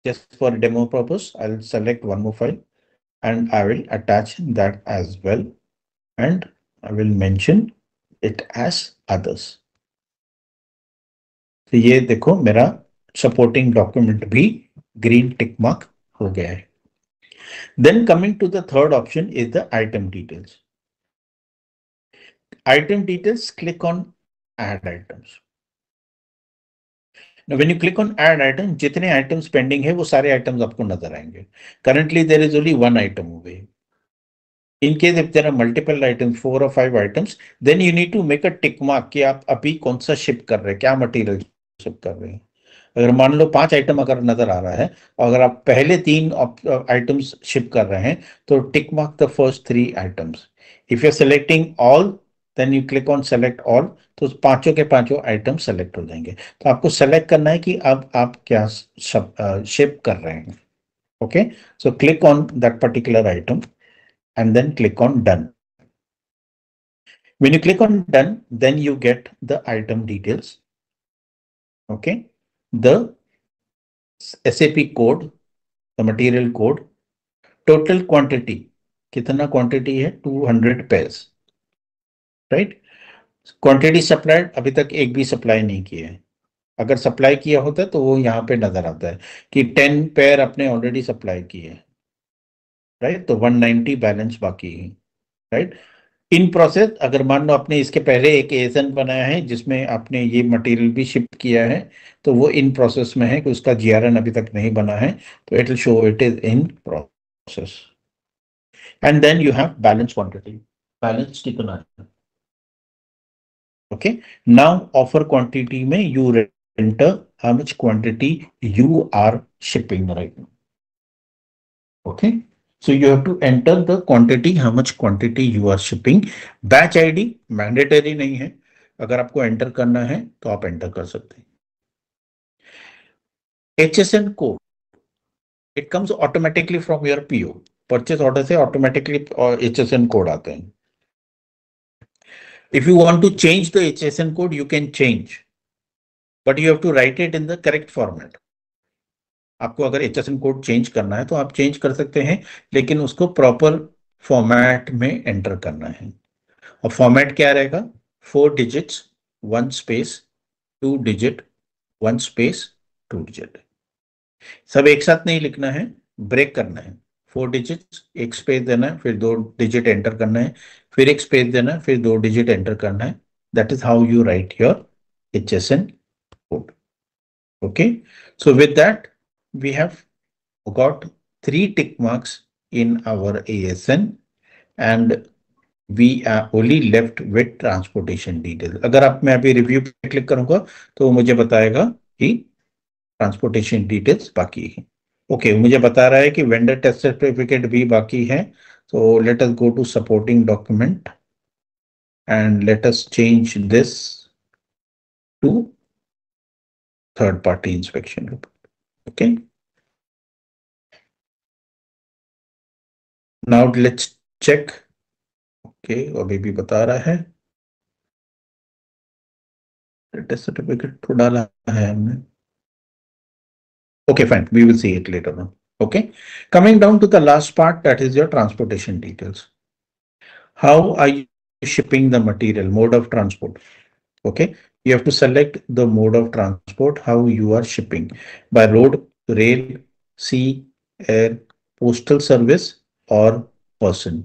just for demo purpose. I'll select one more file and I will attach that as well. And I will mention it as others. तो ये देखो मेरा supporting document भी green tick mark हो गया है। Then coming to the third option is the item details. Item details, click on add items. Now when you click on add item, जितने items pending है वो सारे items आपको नजर आएंगे। Currently there is only one item over here. In case if there are multiple items, 4 or 5 items, then you need to make a tick mark कि आप अभी कौन सा शिप कर रहे हैं, क्या मटेरियल शिप कर रहे हैं। अगर मान लो 5 आइटम अगर नजर आ रहा है और अगर आप पहले 3 आइटम्स शिप कर रहे हैं तो tick mark the first 3 items. If you are selecting all then you click on select all, तो पांचों के पांचों आइटम सेलेक्ट हो जाएंगे। तो आपको सेलेक्ट करना है कि अब आप क्या शिप कर रहे हैं। Okay, so click on that particular item and then click on done. When you click on done, then you get the item details. Okay, the SAP code, the material code, total quantity, कितना quantity है 200 pairs, right? Quantity supplied, अभी तक एक भी supply नहीं किया है। अगर सप्लाई किया होता तो वो यहाँ पे नजर आता है कि 10 पेयर अपने ऑलरेडी सप्लाई किए हैं, राइट? तो 190 बैलेंस बाकी है, राइट? इन प्रोसेस अगर मान लो आपने इसके पहले एक एएसएन बनाया है जिसमें आपने ये मटेरियल भी शिप किया है तो वो इन प्रोसेस में है कि उसका जीआरएन अभी तक नहीं बना है, तो it will show it is in process. And then you have balance quantity, balance कितना है। ओके, नाउ ऑफर क्वांटिटी में you enter how much quantity you are shipping right now. Okay, so you have to enter the quantity, how much quantity you are shipping. Batch ID mandatory नहीं है, अगर आपको enter करना है तो आप enter कर सकते हैं। HSN code, it comes automatically from your PO. Purchase order से automatically HSN code आते हैं। If you want to change the HSN code, you can change, but you have to write it in the correct format. आपको अगर HSN code change करना है तो आप change कर सकते हैं, लेकिन उसको प्रॉपर फॉर्मेट में एंटर करना है। और फॉर्मेट क्या रहेगा? 4 digits 1 space 2 digit 1 space 2 digit. सब एक साथ नहीं लिखना है, ब्रेक करना है। 4 डिजिट्स, एक स्पेस देना है, फिर 2 डिजिट एंटर करना है, फिर एक स्पेस देना है, फिर 2 डिजिट एंटर करना है। That is how you right your HSN code. Okay, so with that we have got 3 tick marks in our ASN and we are only left with transportation details. अगर आप मैं अभी review पे click करूंगा तो मुझे बताएगा कि ट्रांसपोर्टेशन डिटेल्स बाकी है। ओके, मुझे बता रहा है कि वेंडर टेस्ट सर्टिफिकेट भी बाकी है। तो let us go to supporting document and let us change this to third party inspection report. Okay, now let's check. Okay, अभी भी बता रहा है टेस्ट सर्टिफिकेट तो डाला है हमने। Okay fine, we will see it later on. Okay, coming down to the last part, that is your transportation details. How are you shipping the material, mode of transport. Okay, you have to select the mode of transport, how you are shipping, by road, rail, sea, air, postal service or person.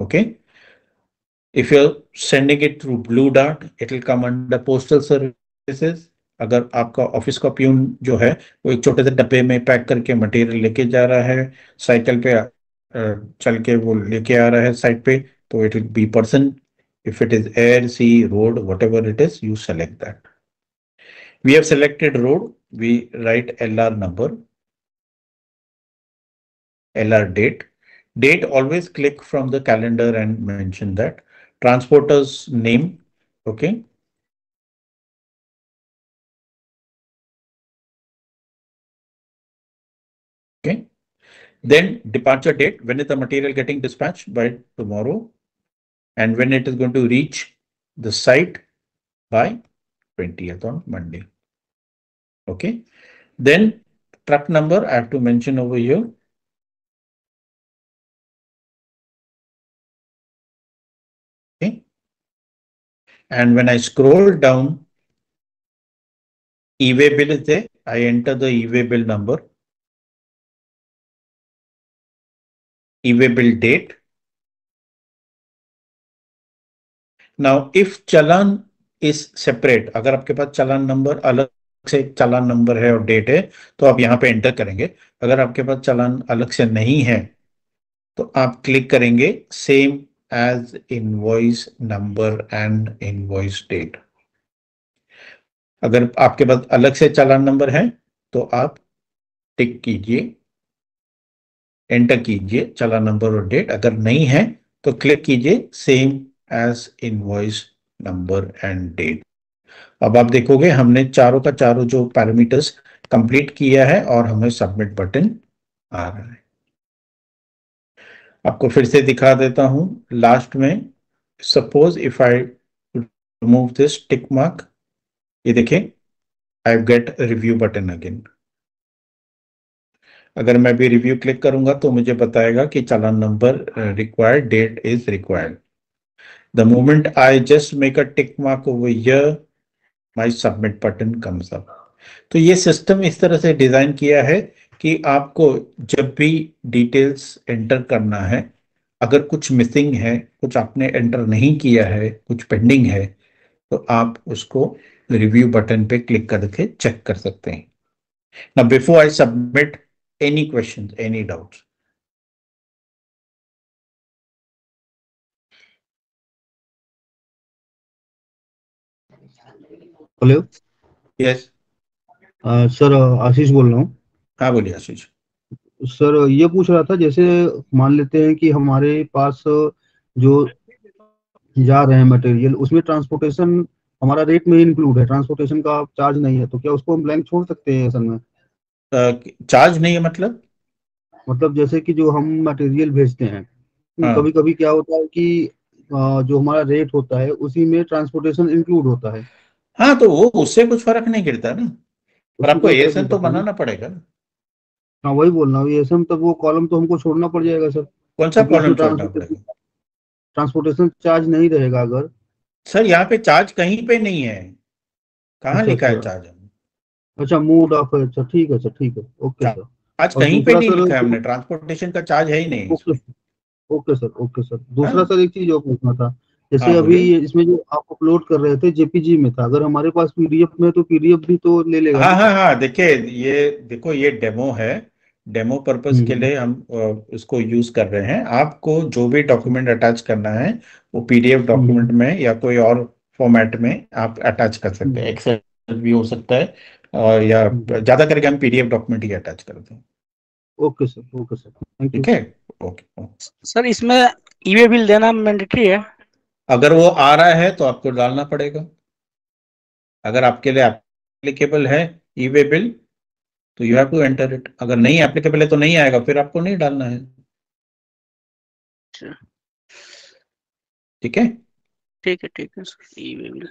Okay, if you're sending it through Blue Dart, it will come under postal services. अगर आपका office का peon जो है वो एक छोटे से डब्बे में पैक करके मटेरियल लेके जा रहा है, साइकिल पे चल के वो लेके आ रहा है साइड पे, तो it will B person. If it is air, sea, road, whatever it is, you select that. We have selected road. We write LR number, LR date. Date, always click from the calendar and mention that. Transporter's name, okay. Okay. Then departure date, when is the material getting dispatched? By tomorrow. And when it is going to reach the site? By 20th on Monday. Okay. Then truck number, I have to mention over here. Okay. And when I scroll down, e-way bill is there. I enter the e-way bill number, e-way bill date. Now, if challan is separate, अगर आपके पास चालान number अलग से चालान number है और date है, तो आप यहाँ पे एंटर करेंगे. अगर आपके पास चालान अलग से नहीं है, तो आप क्लिक करेंगे same as invoice number and invoice date. अगर आपके पास अलग से चालान नंबर है, तो आप टिक कीजिए, एंटर कीजिए चालान नंबर और डेट. अगर नहीं है, तो क्लिक कीजिए same as invoice number and date. अब आप देखोगे हमने चारों का चारों जो पैरामीटर्स कंप्लीट किया है और हमें सबमिट बटन आ रहा है. आपको फिर से दिखा देता हूं लास्ट में. Suppose if I remove this tick mark, ये देखें, I get review button again. अगर मैं भी रिव्यू क्लिक करूंगा तो मुझे बताएगा कि challan number required, date is required. The moment I just make a tick mark over here, my submit button comes up. तो ये सिस्टम इस तरह से डिजाइन किया है कि आपको जब भी डिटेल्स एंटर करना है, अगर कुछ मिसिंग है, कुछ आपने एंटर नहीं किया है, कुछ पेंडिंग है, तो आप उसको रिव्यू बटन पे क्लिक करके चेक कर सकते हैं. Now before I submit, any questions, any doubts? Hello. Yes sir Ashish बोल रहा हूँ. हाँ बोलिए आशीष. सर ये पूछ रहा था, जैसे मान लेते हैं कि हमारे पास जो जा रहे हैं मटेरियल, उसमें ट्रांसपोर्टेशन हमारा रेट में इंक्लूड है, ट्रांसपोर्टेशन का चार्ज नहीं है, तो क्या उसको हम ब्लैंक छोड़ सकते हैं असल में? चार्ज नहीं है मतलब जैसे कि जो हम मटेरियल भेजते हैं, हाँ. कभी कभी क्या होता है कि जो हमारा रेट होता है उसी में ट्रांसपोर्टेशन इंक्लूड होता है. हाँ, तो वो उससे कुछ फर्क नहीं गिरता ना, पर आपको एएसएन तो बनाना पड़ेगा ना. हाँ वही बोल रहा हूँ, एएसएन तब वो कॉलम तो हमको छोड़ना पड़ जाएगा सर. कौन सा कॉलम छोड़ना पड़ेगा? ट्रांसपोर्टेशन चार्ज नहीं रहेगा अगर. सर यहाँ पे चार्ज कहीं पे नहीं है. कहाँ लिखा है चार्ज? अच्छा, मूड ऑफ है. अच्छा ठीक है सर, ठीक है, ओके सर. आज कहीं पे नहीं लिखा है हमने, ट्रांसपोर्टेशन का चार्ज है ही नहीं. Okay sir, okay sir. दूसरा सर एक चीज और पूछना था, जैसे हाँ, अभी इसमें जो आप अपलोड कर रहे थे जेपीजी में था, अगर हमारे पास पीडीएफ में, तो पीडीएफ भी तो ले लेगा? हाँ, देखिए ये देखो, ये डेमो है. डेमो पर्पस के लिए हम इसको यूज कर रहे हैं. आपको जो भी डॉक्यूमेंट अटैच करना है, वो पीडीएफ डॉक्यूमेंट में या कोई और फॉर्मेट में आप अटैच कर सकते हैं. एक्सेल भी हो सकता है, और या ज्यादा करके हम पीडीएफ डॉक्यूमेंट ही अटैच करते हैं. Okay sir, okay sir, thank you. ठीक है, ओके. सर इसमें ई-वे बिल देना मैंडेटरी है? अगर वो आ रहा है तो आपको डालना पड़ेगा. अगर आपके लिए एप्लीकेबल है ई-वे बिल, तो you have to enter it. अगर नहीं एप्लीकेबल है तो नहीं आएगा, फिर आपको नहीं डालना है. ठीक है, ठीक है sir. E-way bill.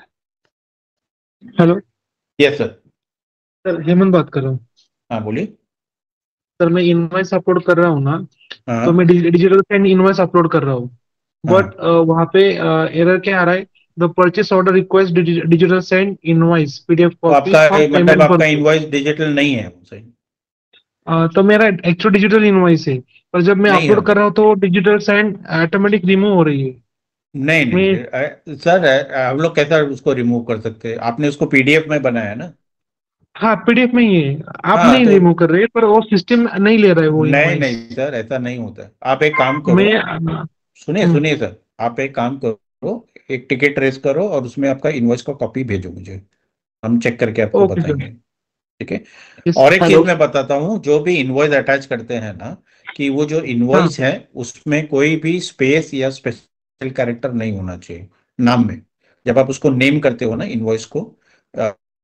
Hello. Yes sir. Sir Hemant बात कर रहा हूँ. हाँ बोलिए. सर मैं इनवॉइस अपलोड कर रहा हूँ ना, हाँ. तो मैं डिजिटल सेंड इनवॉइस अपलोड कर रहा हूँ, बट वहाँ पे एरर क्या आ रहा है? The purchase order request digital send invoice PDF copy आपका मतलब आपका इनवॉइस डिजिटल नहीं है सही? तो मेरा एक्चुअल डिजिटल इनवॉइस है, पर जब मैं अपलोड कर रहा हूँ तो डिजिटल सेंड ऑटोमेटिक रिमूव हो रही है. नहीं सर, हम लोग कैसा उसको रिमूव कर सकते हैं? आपने उसको पीडीएफ में बनाया ना? हाँ पीडीएफ में ही है. आप नहीं रिमूव कर रहे, पर वो सिस्टम नहीं ले रहा है वो. नहीं सर, ऐसा नहीं होता है. आप एक काम करो, सुनिए सर, आप एक काम करो, एक टिकट रेस करो और उसमें आपका इनवॉइस का कॉपी भेजो मुझे, हम चेक करके आपको ओके सर। बताएंगे। ठीक है। यस और एक हेलो। चीज मैं बताता हूँ, जो भी इनवॉइस अटैच करते हैं ना, कि वो जो हाँ इनवॉइस है उसमें कोई भी स्पेस या स्पेशल कैरेक्टर नहीं होना चाहिए नाम में। जब आप उसको नेम करते हो ना इनवॉइस को,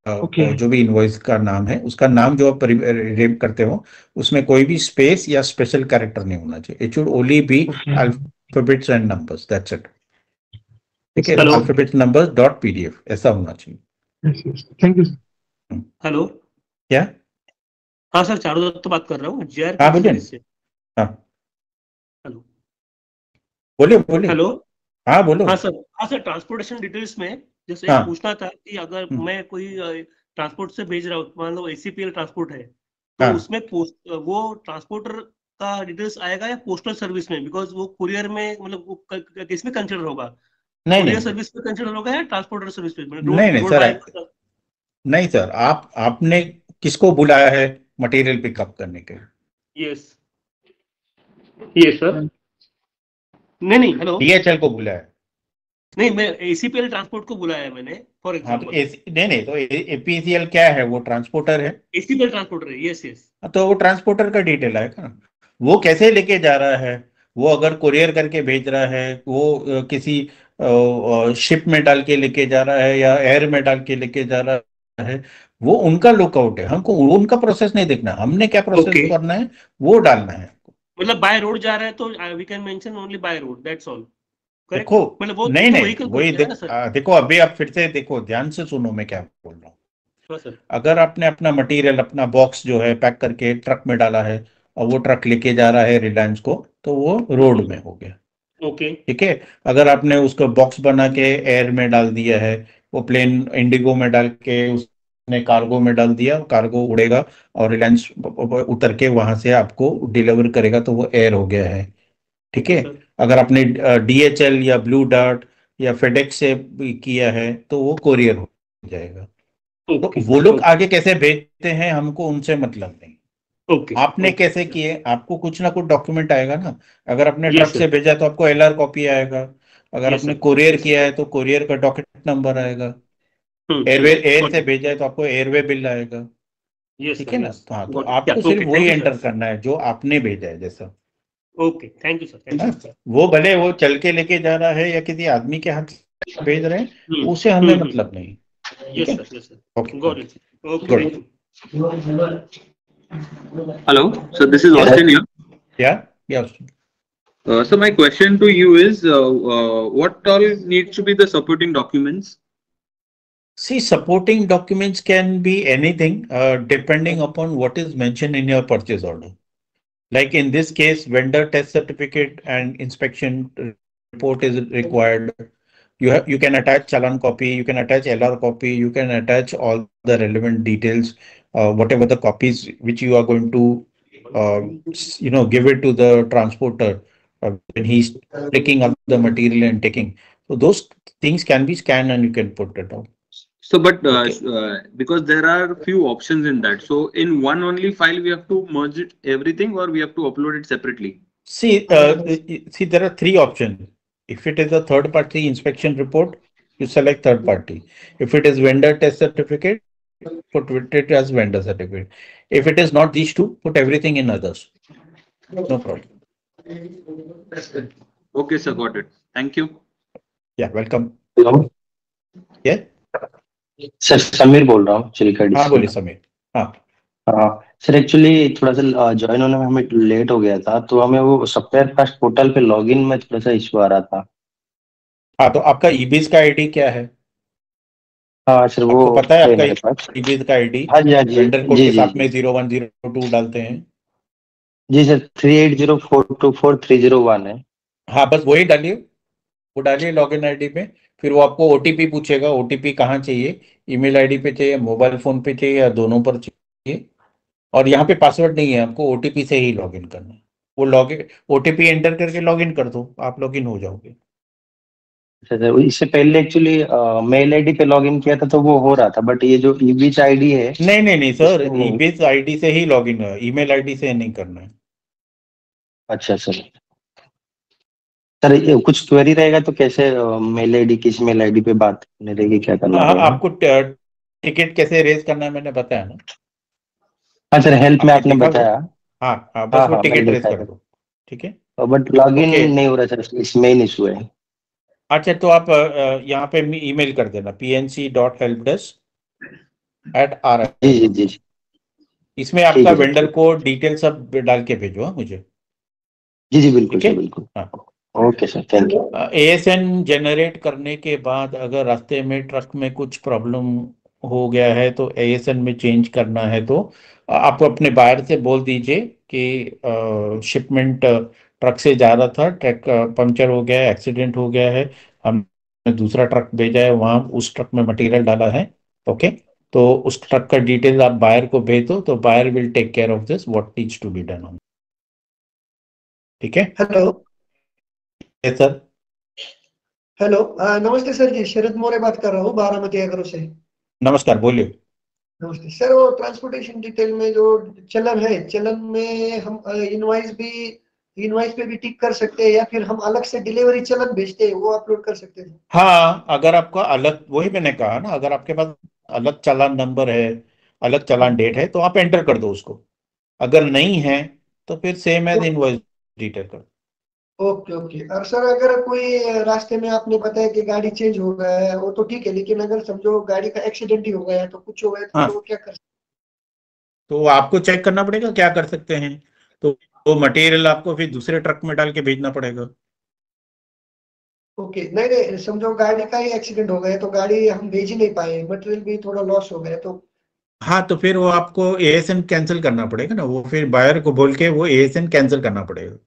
ओके जो भी इनवॉइस का नाम है उसका नाम जो आप रेम करते हो, उसमें कोई भी स्पेस या स्पेशल कैरेक्टर नहीं होना चाहिए। It should only be okay alphabets and numbers, that's it. ठीक है, hello. Alphabets numbers dot PDF ऐसा होना चाहिए। Thank you sir. Hmm. Hello. क्या? हाँ सर, चारू दत्त बात कर रहा हूँ हाँ JRPC बोलिए सर्विस से। ना। हाँ हेलो। बोलिए बोलिए। हेलो। हाँ बोलो। हाँ सर, ट्रांसपोर्टेशन डिटेल्स में जैसे एक हाँ। पूछना था कि अगर हम्म, मैं कोई ट्रांसपोर्ट से भेज रहा हूँ, मान लो ACPL ट्रांसपोर्ट है, तो हाँ उसमें वो ट्रांसपोर्टर का डिटेल्स आएगा या पोस्टल सर्विस में? बिकॉज वो कुरियर में, मतलब वो किस में कंसिडर होगा? नहीं कुरियर नहीं सर्विस में कंसिडर होगा या ट्रांसपोर्टर सर्विस में? नहीं नहीं डोंट सर, बाय। नहीं सर, आपने किसको बुलाया है मटेरियल पिकअप करने के? Yes yes sir. नहीं, हेलो। डीएचएल को बुलाया है। नहीं, मैं ACPL ट्रांसपोर्ट को बुलाया है मैंने, फॉर हाँ तो एग्जाम्पल। नहीं नहीं, तो एपीसीएल क्या है? वो ट्रांसपोर्टर है। ACPL ट्रांसपोर्टर है, यस यस। तो वो ट्रांसपोर्टर का डिटेल आएगा ना, वो कैसे लेके जा रहा है। वो अगर कुरियर करके भेज रहा है, वो किसी शिप में डाल के लेके जा रहा है या एयर में डाल के लेके जा रहा है, वो उनका लुकआउट है। हमको उनका प्रोसेस नहीं देखना, हमने क्या प्रोसेस ओके, करना है वो डालना है। मतलब बाय रोड जा रहा है तो we can mention only by road, that's all, correct? देखो, मतलब वो नहीं तो नहीं व्हीकल वही खुलते हैं ना सर? देखो अभी आप फिर से देखो, ध्यान से सुनो मैं क्या बोल रहा हूँ। हाँ सर। अगर आपने अपना मटेरियल, अपना बॉक्स जो है पैक करके ट्रक में डाला है और वो ट्रक लेके जा रहा है रिलायंस को, तो वो रोड में हो गया। ओके ठीक है। अगर आपने उसको बॉक्स बना के एयर में डाल दिया है, वो प्लेन इंडिगो में डाल के उसने कार्गो में डाल दिया, कार्गो उड़ेगा और रिलायंस उतर के वहां से आपको डिलीवर करेगा, तो वो एयर हो गया है। ठीक ओके है। सर। अगर आपने डीएचएल या ब्लू डार्ट या फेडेक्स से भी किया है तो वो कोरियर हो जाएगा। तो ओके वो लोग ओके आगे कैसे भेजते हैं हमको उनसे मतलब नहीं। ओके आपने ओके कैसे किए, आपको कुछ ना कुछ डॉक्यूमेंट आएगा ना। अगर आपने ट्रक यस से सर। भेजा तो आपको एलआर कॉपी आएगा। अगर यस आपने सर। कोरियर किया है तो कोरियर का डॉक्यूमेंट नंबर आएगा। एयरवे, एयर गॉट से इट। भेजा है तो आपको एयरवे बिल आएगा। यस ठीक सर, है ना। यस। तो हाँ, तो गॉट इट, या आपको सिर्फ ओके, वही थैंक यू एंटर सर। करना है जो आपने भेजा है जैसा। ओके, थैंक यू सर, है थैंक ना। You sir. वो भले वो चल के लेके जा रहा है या किसी आदमी के हाथ से भेज रहे हैं, उसे हमें मतलब नहीं। ठीक यस है। Sir, yes sir. Okay got it. Okay, good. Thank you. Hello, so this is yes. Austin here. या So my question to you is, what all needs to be the supporting documents? See, supporting documents can be anything depending upon what is mentioned in your purchase order. Like in this case, vendor test certificate and inspection report is required. You can attach challan copy, you can attach LR copy, you can attach all the relevant details, whatever the copies which you are going to give it to the transporter when he's picking up the material and taking. So those things can be scanned and you can put it out. So, but Okay. because there are few options in that, so in one only file we have to merge it everything, or we have to upload it separately? See, there are three options. If it is a third party inspection report, you select third party. If it is vendor test certificate, put it as vendor certificate. If it is not these two, put everything in others. No problem. Okay, sir, got it. Thank you. Yeah, welcome. Hello Yeah, sir, Sameer बोल रहा हूँ चिलिकड़ी हाँ से। बोलिए समीर। हाँ हाँ sir, actually थोड़ा सा ज्वाइन होने में हमें लेट हो गया था, तो हमें वो सप्लायर फास्ट पोर्टल पे लॉगिन में थोड़ा सा इशू आ रहा था। हाँ, तो आपका ईबीज का आईडी क्या है? हाँ सर, वो आपको पता है है आपका मेरे पास। ईबीज का आईडी? हाँ जी, हाँ जी, वेंडर कोड जी के जी साथ जी में 0102 डालते हैं। जी सर, 3804243001 है। हाँ बस वही डालिए, वो डालिए लॉगिन आईडी में। फिर वो आपको ओटीपी पूछेगा, ओटीपी कहाँ चाहिए, ईमेल आईडी पे चाहिए, मोबाइल फोन पे चाहिए या दोनों पर चाहिए। और यहाँ पे पासवर्ड नहीं है, आपको ओटीपी से ही लॉगिन करना है। वो लॉगिन ओटीपी एंटर करके लॉगिन कर दो, आप लॉगिन हो जाओगे। अच्छा सर, इससे पहले एक्चुअली मेल आईडी पे लॉगिन किया था तो वो हो रहा था, बट ये जो ईबीच आईडी है नहीं नहीं नहीं सर, इसमें नहीं। ईबीज आईडी से ही लॉगिन है, ईमेल आईडी से नहीं करना है। अच्छा सर, सर कुछ क्वेरी रहेगा तो कैसे मेल आईडी, किस मेल आईडी पे बात करनी रहेगी, क्या करना पड़ेगा? आपको टिकट कैसे रेज करना है मैंने बताया ना। हाँ सर, हेल्प में आपने आपने देखा वो? बताया। हाँ हाँ, बस हाँ वो हाँ, मैंने टिकट रेज देखा कर है, दो। ठीक है, बट लॉगिन ओके। नहीं हो रहा सर, इस मेन इशू है। अच्छा, तो आप यहाँ पे ईमेल कर देना pnc.helpdesk@r। जी जी जी जी, इसमें ठीक आपका है सर, वेंडर ठीक। कोड डिटेल सब डाल के भेजो मुझे। जी जी बिल्कुल ठीक है, सर, बिल्कुल। हाँ। Okay sir, thank you. ASN generate करने के बाद अगर रास्ते में ट्रक में कुछ प्रॉब्लम हो गया है तो एएसएन में चेंज करना है तो आप अपने बायर से बोल दीजिए कि शिपमेंट ट्रक से जा रहा था, ट्रक पंक्चर हो गया है, एक्सीडेंट हो गया है, हमने दूसरा ट्रक भेजा है, वहाँ उस ट्रक में मटेरियल डाला है। ओके, तो उस ट्रक का डिटेल आप बायर को भेज दो तो buyer will take care of this what needs to be done on. ठीक है, हेलो सर। हेलो, नमस्ते सर जी, शरद मौर्य बात कर रहा हूँ बारामती एग्रो से। नमस्कार, बोलिए। नमस्ते सर, वो ट्रांसपोर्टेशन डिटेल में जो चलन है, चलन में हम इनवॉइस पे भी टिक कर सकते हैं या फिर हम अलग से डिलीवरी चलन भेजते हैं वो अपलोड कर सकते हैं? हाँ, अगर आपका अलग, वही मैंने कहा ना, अगर आपके पास अलग चालान नंबर है, अलग चालान डेट है तो आप एंटर कर दो उसको। अगर नहीं है तो फिर सेम एज इनवॉइस डिटेल कर दो। Okay okay. और सर अगर कोई रास्ते में आपने बताया कि गाड़ी चेंज हो गया है वो तो ठीक है, लेकिन अगर समझो गाड़ी का एक्सीडेंट ही हो गया है तो कुछ हो गया तो फिर हाँ, वो क्या कर? तो आपको चेक करना पड़ेगा क्या कर सकते हैं। तो वो मटेरियल आपको फिर दूसरे ट्रक में डाल के भेजना पड़ेगा। ओके, नहीं नहीं, समझो गाड़ी का ही एक्सीडेंट हो गया तो गाड़ी हम भेज ही नहीं पाए, मटेरियल भी थोड़ा लॉस हो गया तो? हाँ, तो फिर वो आपको एएसएन कैंसिल करना पड़ेगा ना, वो फिर बायर को बोल के वो एएसएन कैंसिल करना पड़ेगा,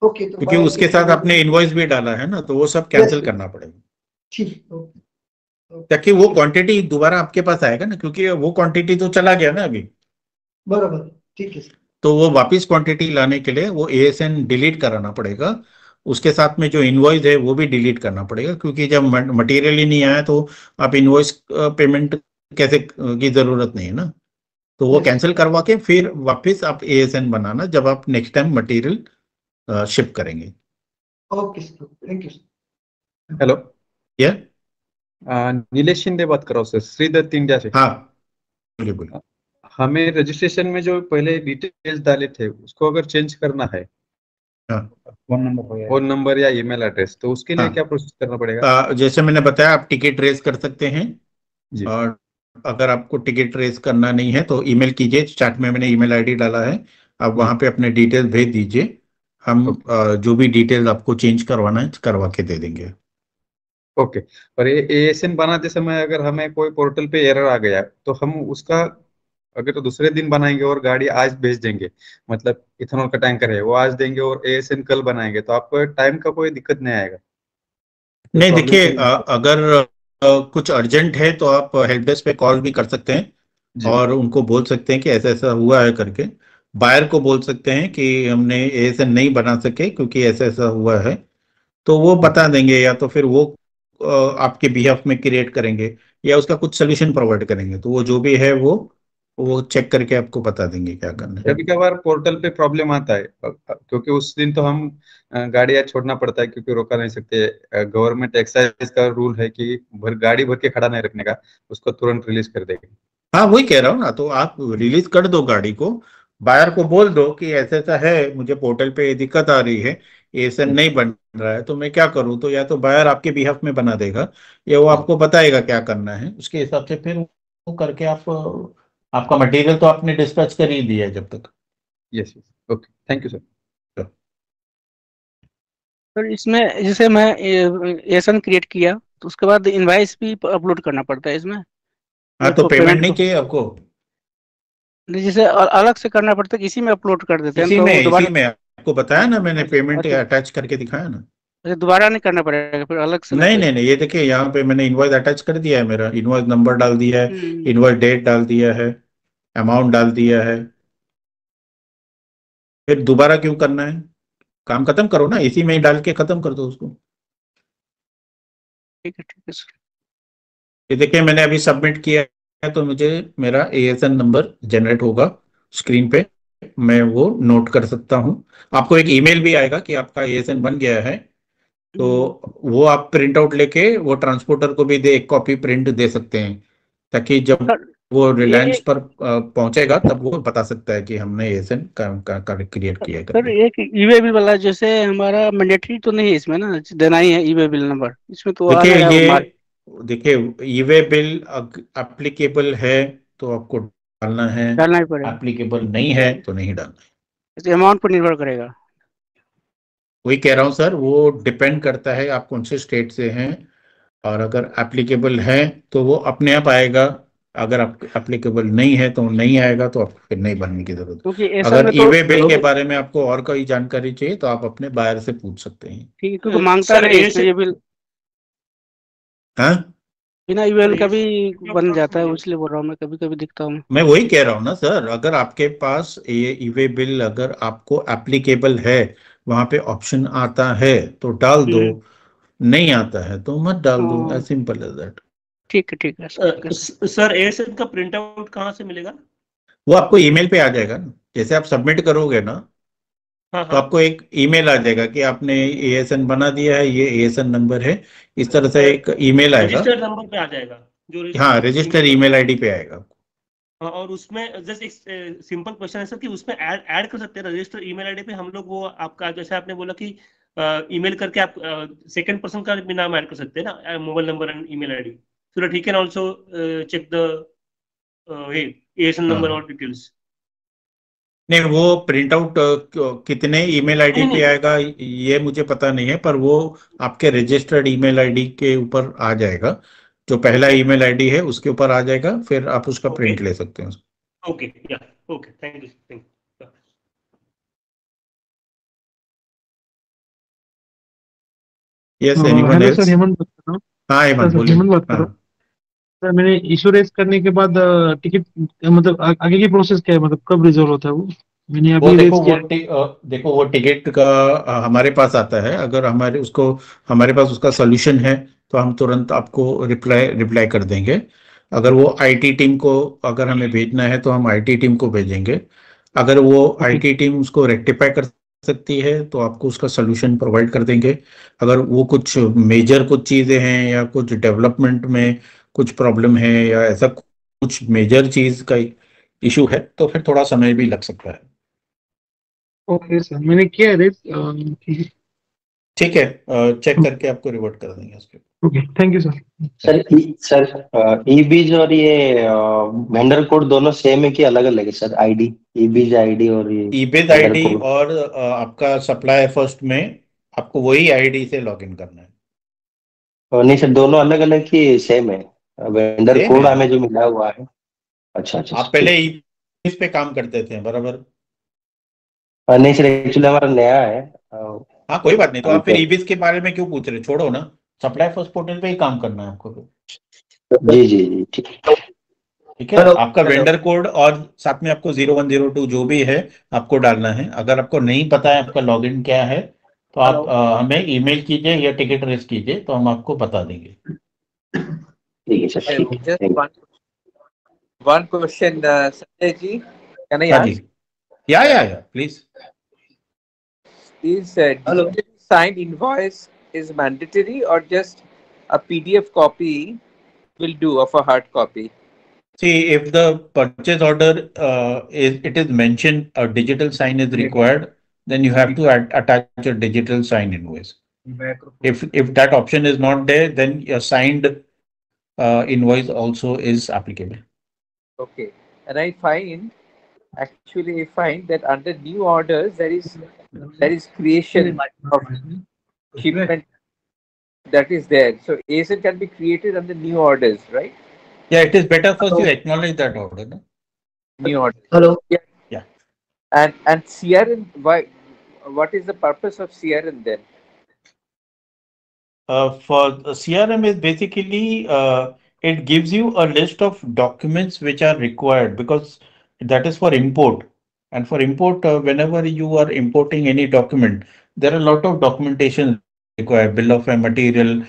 ओके, तो क्योंकि बाय उसके साथ आपने इनवॉइस भी डाला है ना, तो वो सब यस, कैंसिल करना पड़ेगा। ठीक, ओके ताकि वो क्वांटिटी दोबारा आपके पास आएगा ना, क्योंकि वो क्वांटिटी तो चला गया ना अभी। बराबर, ठीक है सर। तो वो वापस क्वांटिटी लाने के लिए वो एएसएन डिलीट कराना पड़ेगा, उसके साथ में जो इनवॉइस है वो भी डिलीट करना पड़ेगा, क्योंकि जब मटेरियल ही नहीं आया तो आप इनवॉइस पेमेंट कैसे की जरूरत नहीं है ना। तो वो यस, कैंसिल करवा के फिर वापस आप एएसएन बनाना जब आप नेक्स्ट टाइम मटेरियल शिप करेंगे। Okay sir, thank you sir. Hello, या नीलेश शिंदे बात कर रहा हूँ सर, श्रीदत्त इंडिया से। हाँ, बोलिए बोलिए। हमें रजिस्ट्रेशन में जो पहले डिटेल्स डाले थे उसको अगर चेंज करना है, हाँ, फोन नंबर या ईमेल एड्रेस, तो उसके लिए हाँ, क्या प्रोसेस करना पड़ेगा? जैसे मैंने बताया आप टिकट रेस कर सकते हैं। जी और अगर आपको टिकट रेस करना नहीं है तो ईमेल कीजिए, चैट में मैंने ईमेल आईडी डाला है, आप जी, वहां पे अपने डिटेल भेज दीजिए। हम ओके जो भी डिटेल आपको चेंज करवाना है करवा के दे देंगे। ओके। और ये एएसएन बनाते समय अगर हमें कोई पोर्टल पे एरर आ गया तो हम उसका, अगर तो दूसरे दिन बनाएंगे और गाड़ी आज भेज देंगे, मतलब इथेनॉल का टैंकर है वो आज देंगे और एएसएन कल बनाएंगे, तो आपको टाइम का कोई दिक्कत नहीं आएगा, कोई नहीं, प्रॉब्लम देखिए, तो नहीं होगा? अगर कुछ अर्जेंट है तो आप हेल्प डेस्क पे कॉल भी कर सकते हैं जी और उनको बोल सकते हैं कि ऐसा ऐसा हुआ है करके। बायर को बोल सकते हैं कि हमने एएसएन नहीं बना सके क्योंकि ऐसा ऐसा हुआ है, तो वो ओके बता देंगे, या तो फिर वो आपके बिहाफ में क्रिएट करेंगे या उसका कुछ सोल्यूशन प्रोवाइड करेंगे, तो वो जो भी है वो चेक करके आपको बता देंगे क्या करना है। कभी कभार पोर्टल पे प्रॉब्लम आता है, क्योंकि उस दिन तो हम गाड़ियां छोड़ना पड़ता है क्योंकि रोका नहीं सकते। गवर्नमेंट एक्साइज का रूल है कि गाड़ी भर के खड़ा नहीं रखने का, उसको तुरंत रिलीज कर देगा। हाँ, वही कह रहा हूँ ना, तो आप रिलीज कर दो गाड़ी को, बायर को बोल दो कि ऐसा ऐसा है, मुझे पोर्टल पे ये दिक्कत आ रही है, एएसएन नहीं बन रहा है, तो मैं क्या करूँ, तो या तो बायर आपके बिहाफ में बना देगा या वो आपको बताएगा क्या करना है, उसके हिसाब से फिर वो करके आप, आपका मटेरियल तो आपने डिस्पैच कर ही दिया है जब तक। Yes yes, okay, thank you sir. Sir इसमें जैसे मैं एसन क्रिएट किया तो उसके बाद इनवाइस भी अपलोड करना पड़ता है इसमें? हाँ, तो पेमेंट पेमेंट नहीं को चाहिए आपको? जैसे अलग से करना पड़ता है, इसी में अपलोड कर देते हैं इसी तो में वो इसी दोबारा? में आपको बताया ना मैंने, पेमेंट अच्छा अटैच करके दिखाया ना। अच्छा, दोबारा नहीं करना पड़ेगा फिर अलग से ना नहीं कोई? नहीं नहीं, ये देखिए यहाँ पे मैंने इनवॉइस अटैच कर दिया है, मेरा इनवॉइस नंबर डाल दिया है, हम्म, इनवॉइस डेट डाल दिया है, अमाउंट डाल दिया है, फिर दोबारा क्यों करना है? काम खत्म करो ना, इसी में ही डाल के खत्म कर दो उसको। ठीक है सर। ये देखिए मैंने अभी सबमिट किया है तो मुझे मेरा एएसएन नंबर जनरेट होगा स्क्रीन पे, मैं वो नोट कर सकता हूँ। आपको एक ईमेल भी आएगा कि आपका एएसएन बन गया है, तो वो आप प्रिंट आउट लेके वो ट्रांसपोर्टर को भी एक कॉपी प्रिंट दे सकते हैं, ताकि जब वो रिलायंस पर पहुंचेगा तब वो बता सकता है कि हमने एएसएन क्रिएट किया सर एक ई-वे बिल वाला जैसे हमारा मैंडेटरी तो नहीं है इसमें ना, देना ही है ई-वे बिल नंबर, इसमें तो देखिए ई-वे बिल एप्लीकेबल है तो आपको डालना ही पड़ेगा, एप्लीकेबल नहीं है तो नहीं डालना है। अमाउंट पर निर्भर करेगा। वही कह रहा हूँ सर, वो डिपेंड करता है आप कौन से स्टेट से हैं, और अगर एप्लीकेबल है तो वो अपने आप आएगा, अगर आप एप्लीकेबल नहीं है तो नहीं आएगा, तो आपको फिर नहीं बनने की जरूरत। अगर ई-वे बिल के बारे में आपको और कोई जानकारी चाहिए तो आप अपने बायर से पूछ सकते हैं। ठीक है, तो मांगता है ये बिल, हाँ बिना ई-वे का भी बन जाता है, इसलिए बोल रहा हूँ मैं, कभी कभी दिखता हूँ। मैं वही कह रहा हूँ ना सर, अगर आपके पास ये ई-वे बिल अगर आपको एप्लीकेबल है, वहां पे ऑप्शन आता है तो डाल दो, नहीं आता है तो मत डाल दो, एज सिंपल एज दैट। ठीक है सर एएसएन का प्रिंट आउट कहाँ से मिलेगा? वो आपको ईमेल पे आ जाएगा ना, जैसे आप सबमिट करोगे ना, तो आपको एक ईमेल आ जाएगा कि आपने एएसएन बना दिया है, ये एएसएन नंबर है, इस तरह से एक ईमेल आएगा, रजिस्टर्ड नंबर पे आ जाएगा जो, हाँ रजिस्टर ईमेल आईडी पे आएगा। हाँ, और उसमें जैसे एक सिंपल क्वेश्चन है सर कि उसमें ऐड कर सकते हैं रजिस्टर ईमेल आईडी पे हम लोग, वो आपका जैसे आपने बोला कि ईमेल करके आप सेकंड पर्सन का भी नाम ऐड कर सकते हैं ना, mobile number and email ID, so that he can also check the ASN number और डिटेल्स। नहीं, वो प्रिंट आउट कितने ईमेल आईडी पे आएगा ये मुझे पता नहीं है, पर वो आपके रजिस्टर्ड ईमेल आईडी के ऊपर आ जाएगा, जो पहला ईमेल आईडी है उसके ऊपर आ जाएगा, फिर आप उसका प्रिंट ले सकते हैं। ओके या okay, thank you. Yes, anyone else? Sir Hemant बात कर रहा हूँ। हाँ हेमंत बोलिए। हेमंत बात कर रहा हूँ सर, मैंने इशू रेज करने के बाद टिकट मतलब आगे की प्रोसेस क्या है, मतलब कब रिजॉल्व होता है वो? मैंने अभी रेज किया। देखो वो टिकट का हमारे पास आता है, अगर हमारे पास उसका सोल्यूशन है तो हम तुरंत आपको रिप्लाई कर देंगे। अगर वो आईटी टीम को अगर हमें भेजना है तो हम आईटी टीम को भेजेंगे, अगर वो आईटी टीम उसको रेक्टिफाई कर सकती है तो आपको उसका सोल्यूशन प्रोवाइड कर देंगे। अगर वो कुछ चीजें हैं या कुछ डेवलपमेंट में कुछ प्रॉब्लम है या ऐसा कुछ मेजर चीज का इशू है तो फिर थोड़ा समय भी लग सकता है। ओके सर, मैंने किया है, ठीक है, चेक करके आपको रिवर्ट कर देंगे उसके। Okay, thank you sir. Sir eBiz और ये वेंडर कोड दोनों सेम है कि अलग अलग है सर? आईडी, ईबीज आईडी और ये ईबीज आईडी और आपका सप्लाई फर्स्ट में आपको वही आईडी से लॉगिन करना है। नहीं सर, दोनों अलग अलग ही सेम है? वेंडर कोड हमें जो मिला हुआ है। अच्छा, आप पहले ईबीज पे काम करते थे बराबर? नहीं सर, एक्चुअली हमारा नया है। हाँ कोई बात नहीं, तो आप फिर ईबीज के बारे में क्यों पूछ रहे? छोड़ो ना, सप्लाई फर्स्ट पोर्टल पे ही काम करना है आपको। जी ठीक है। आपका वेंडर कोड और साथ में आपको 0102 जो भी है आपको डालना है। अगर आपको नहीं पता है आपका लॉगिन क्या है तो आप हमें ईमेल कीजिए या टिकट रेस कीजिए तो हम आपको बता देंगे। ठीक है sir. Just one question, Sanjay ji, can I ask? Yeah, please. Is digitally signed invoice is mandatory or just a PDF copy will do of a hard copy? See, if the purchase order it is mentioned a digital sign is required, then you have to attach a digital sign invoice. If that option is not there, then a signed invoice also is applicable. Okay, and I find that under new orders there is creation of shipment that is there. So ASN can be created under new orders, right? Yeah, it is better first you acknowledge that order. No? New order. Hello. Yeah. And CRN, what is the purpose of CRN then? For CRM is basically it gives you a list of documents which are required, because that is for import. And for import, whenever you are importing any document, there are a lot of documentation required, bill of material,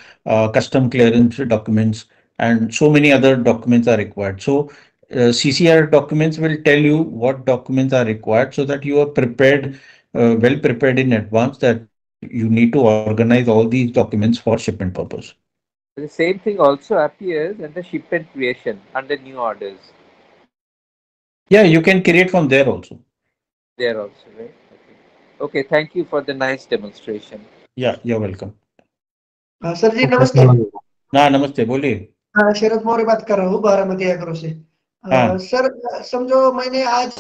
custom clearance documents, and so many other documents are required. So CCR documents will tell you what documents are required so that you are prepared, well prepared in advance, that you need to organize all these documents for shipment purpose. The same thing also appears in the shipment creation under new orders. Yeah, you can create from there also. There also, right? Okay, thank you for the nice demonstration. Yeah, you're welcome. Sir जी नमस्ते। हाँ नमस्ते, बोलिए। हाँ, शरद मौर्य बात कर रहा हूँ बारामती एग्रो से। हाँ। सर समझो मैंने आज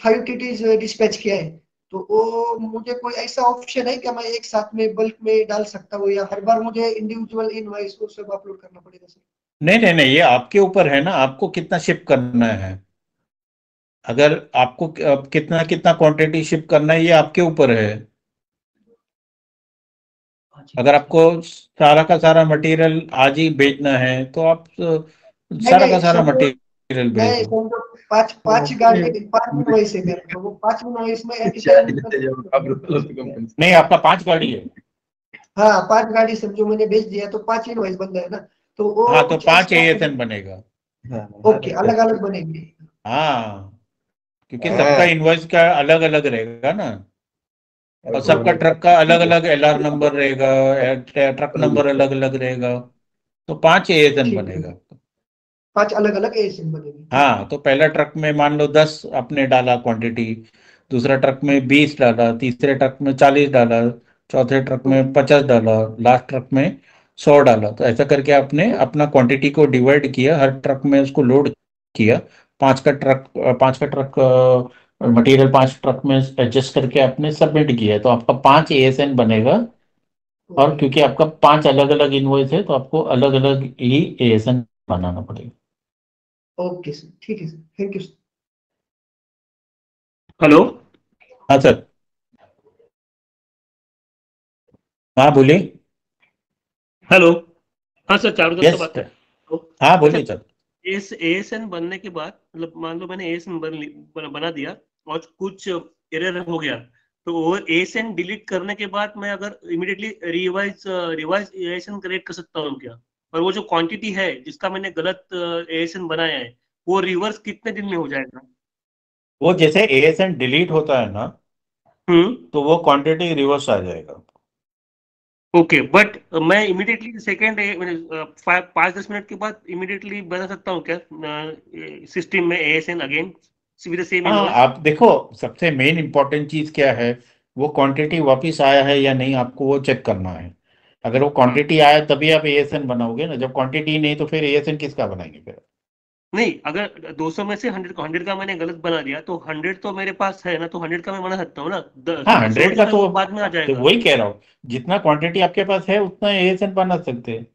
5 टीटीज डिस्पैच किया है, तो वो मुझे कोई ऐसा ऑप्शन है क्या मैं एक साथ में बल्क में डाल सकता हूँ, या हर बार मुझे इंडिविजुअल इनवॉइस को सब अपलोड करना पड़ेगा सर? नहीं नहीं नहीं, ये आपके ऊपर है ना, आपको कितना शिप करना है। अगर आपको कितना कितना क्वांटिटी शिप करना है, ये आपके ऊपर है। अगर आपको सारा का सारा मटेरियल आज ही बेचना है तो आप सारा का सारा मटेरियल बेच दो। पांच गाड़ी 5 इनवॉइस है मेरे, तो वो 5 इनवॉइस में एट नहीं, आपका 5 गाड़ी है। हाँ 5 गाड़ी समझो मैंने बेच दिया तो 5 इनवॉइस बन गए ना, तो वो हाँ तो 5 ASN बनेगा। ओके, अलग अलग बनेंगे। हाँ, क्योंकि सबका इनवॉइस का अलग अलग रहेगा ना, और सबका ट्रक का अलग अलग LR नंबर रहेगा, ट्रक नंबर अलग अलग रहेगा, तो 5 ASN बनेगा। 5 अलग अलग ASN बनेंगे। हाँ, तो पहला ट्रक में मान लो 10 आपने डाला क्वांटिटी, दूसरा ट्रक में 20 डाला, तीसरे ट्रक में 40 डाला, चौथे ट्रक में 50 डाला, लास्ट ट्रक में 100 डाला। तो ऐसा करके आपने अपना क्वांटिटी को डिवाइड किया, हर ट्रक में उसको लोड किया। 5 का ट्रक मटेरियल 5 ट्रक में एडजस्ट करके आपने सबमिट किया है, तो आपका 5 ASN बनेगा। और क्योंकि आपका 5 अलग अलग इनवॉइस है, तो आपको अलग अलग ही ASN बनाना पड़ेगा। ओके सर, ठीक है sir, thank you sir. Hello. हाँ सर। हाँ बोलिए। हेलो। हाँ सर, चारू दत्त बात है। हाँ बोलिए सर। इस ASN बनने के बाद, मतलब मान लो मैंने ASN बना दिया और कुछ एरर हो गया, तो वो ASN डिलीट करने के बाद मैं अगर इमीडिएटली रिवाइज ASN क्रिएट कर सकता हूँ क्या? और वो जो क्वांटिटी है जिसका मैंने गलत ASN बनाया है, वो रिवर्स कितने दिन में हो जाएगा? वो जैसे ASN डिलीट होता है ना, तो वो क्वांटिटी रिवर्स आ जाएगा। ओके, बट मैं इमीडिएटली सेकेंड 5-10 मिनट के बाद इमीडिएटली बना सकता हूँ क्या सिस्टम में ASN again with the same हाँ, इनवॉइस? आप देखो, सबसे मेन इंपॉर्टेंट चीज क्या है, वो क्वांटिटी वापस आया है या नहीं, आपको वो चेक करना है। अगर वो क्वांटिटी आया तभी आप ASN बनाओगे ना, जब क्वांटिटी नहीं तो फिर ASN किसका बनाएंगे फिर? नहीं, अगर 200 में से 100 का मैंने गलत बना दिया तो 100 तो मेरे पास है ना, तो 100 का मैं बना सकता हूँ ना। हाँ 100 का तो बाद में आ जाएगा। तो वही कह रहा हूँ, जितना क्वांटिटी आपके पास है उतना ASN बना सकते हैं।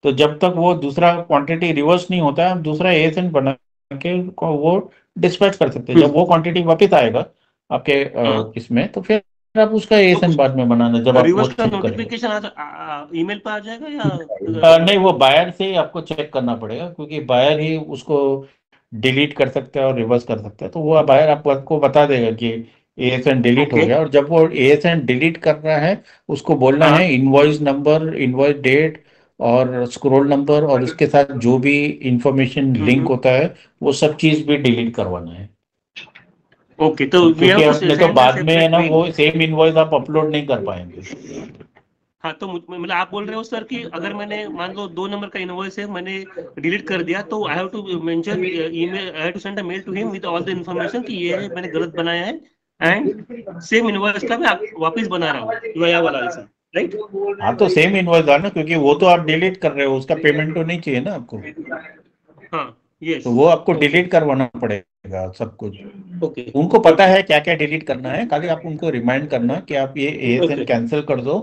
तो जब तक वो दूसरा क्वांटिटी रिवर्स नहीं होता है, हम दूसरा ASN बना के वो डिस्पैच कर सकते हैं। जब वो क्वांटिटी वापस आएगा आपके इसमें, तो फिर आप उसका ASN बाद में बनाना, जब आप वो रिवर्स का शिप करेंगे। नोटिफिकेशन ईमेल पे आ जाएगा या नहीं, वो बायर से ही आपको चेक करना पड़ेगा, क्योंकि बायर ही उसको डिलीट कर सकता है और रिवर्स कर सकता है। तो वो बायर आपको बता देगा कि ASN डिलीट हो गया, और जब वो ASN डिलीट कर रहा है उसको बोलना है इनवॉइस नंबर, इनवॉइस डेट और स्क्रॉल नंबर, और उसके साथ जो भी इंफॉर्मेशन लिंक होता है वो सब चीज भी डिलीट करवाना है। ओके, तो क्योंकि आपने तो बाद में है ना, वो सेम इनवॉइस आप अपलोड नहीं कर पाएंगे। हाँ, तो मतलब आप बोल रहे हो सर कि अगर मैंने मान लो 2 नंबर का इनवॉइस है, मैंने डिलीट कर दिया, तो I have to mention email, I have to send a mail to him with all the information कि ये मैंने गलत बनाया है एंड सेम इनवॉइस का मैं वापस बना रहा हूँ नया वाला ऐसा, राइट? हाँ, तो सेम इनवॉइस ना, क्योंकि वो तो आप डिलीट कर रहे हो, उसका पेमेंट तो नहीं चाहिए ना आपको। हाँ, यस। तो वो आपको डिलीट करवाना पड़ेगा सब कुछ। ओके, उनको पता है क्या क्या डिलीट करना है, खाली आप उनको रिमाइंड करना कि आप ये ASN कैंसिल कर दो,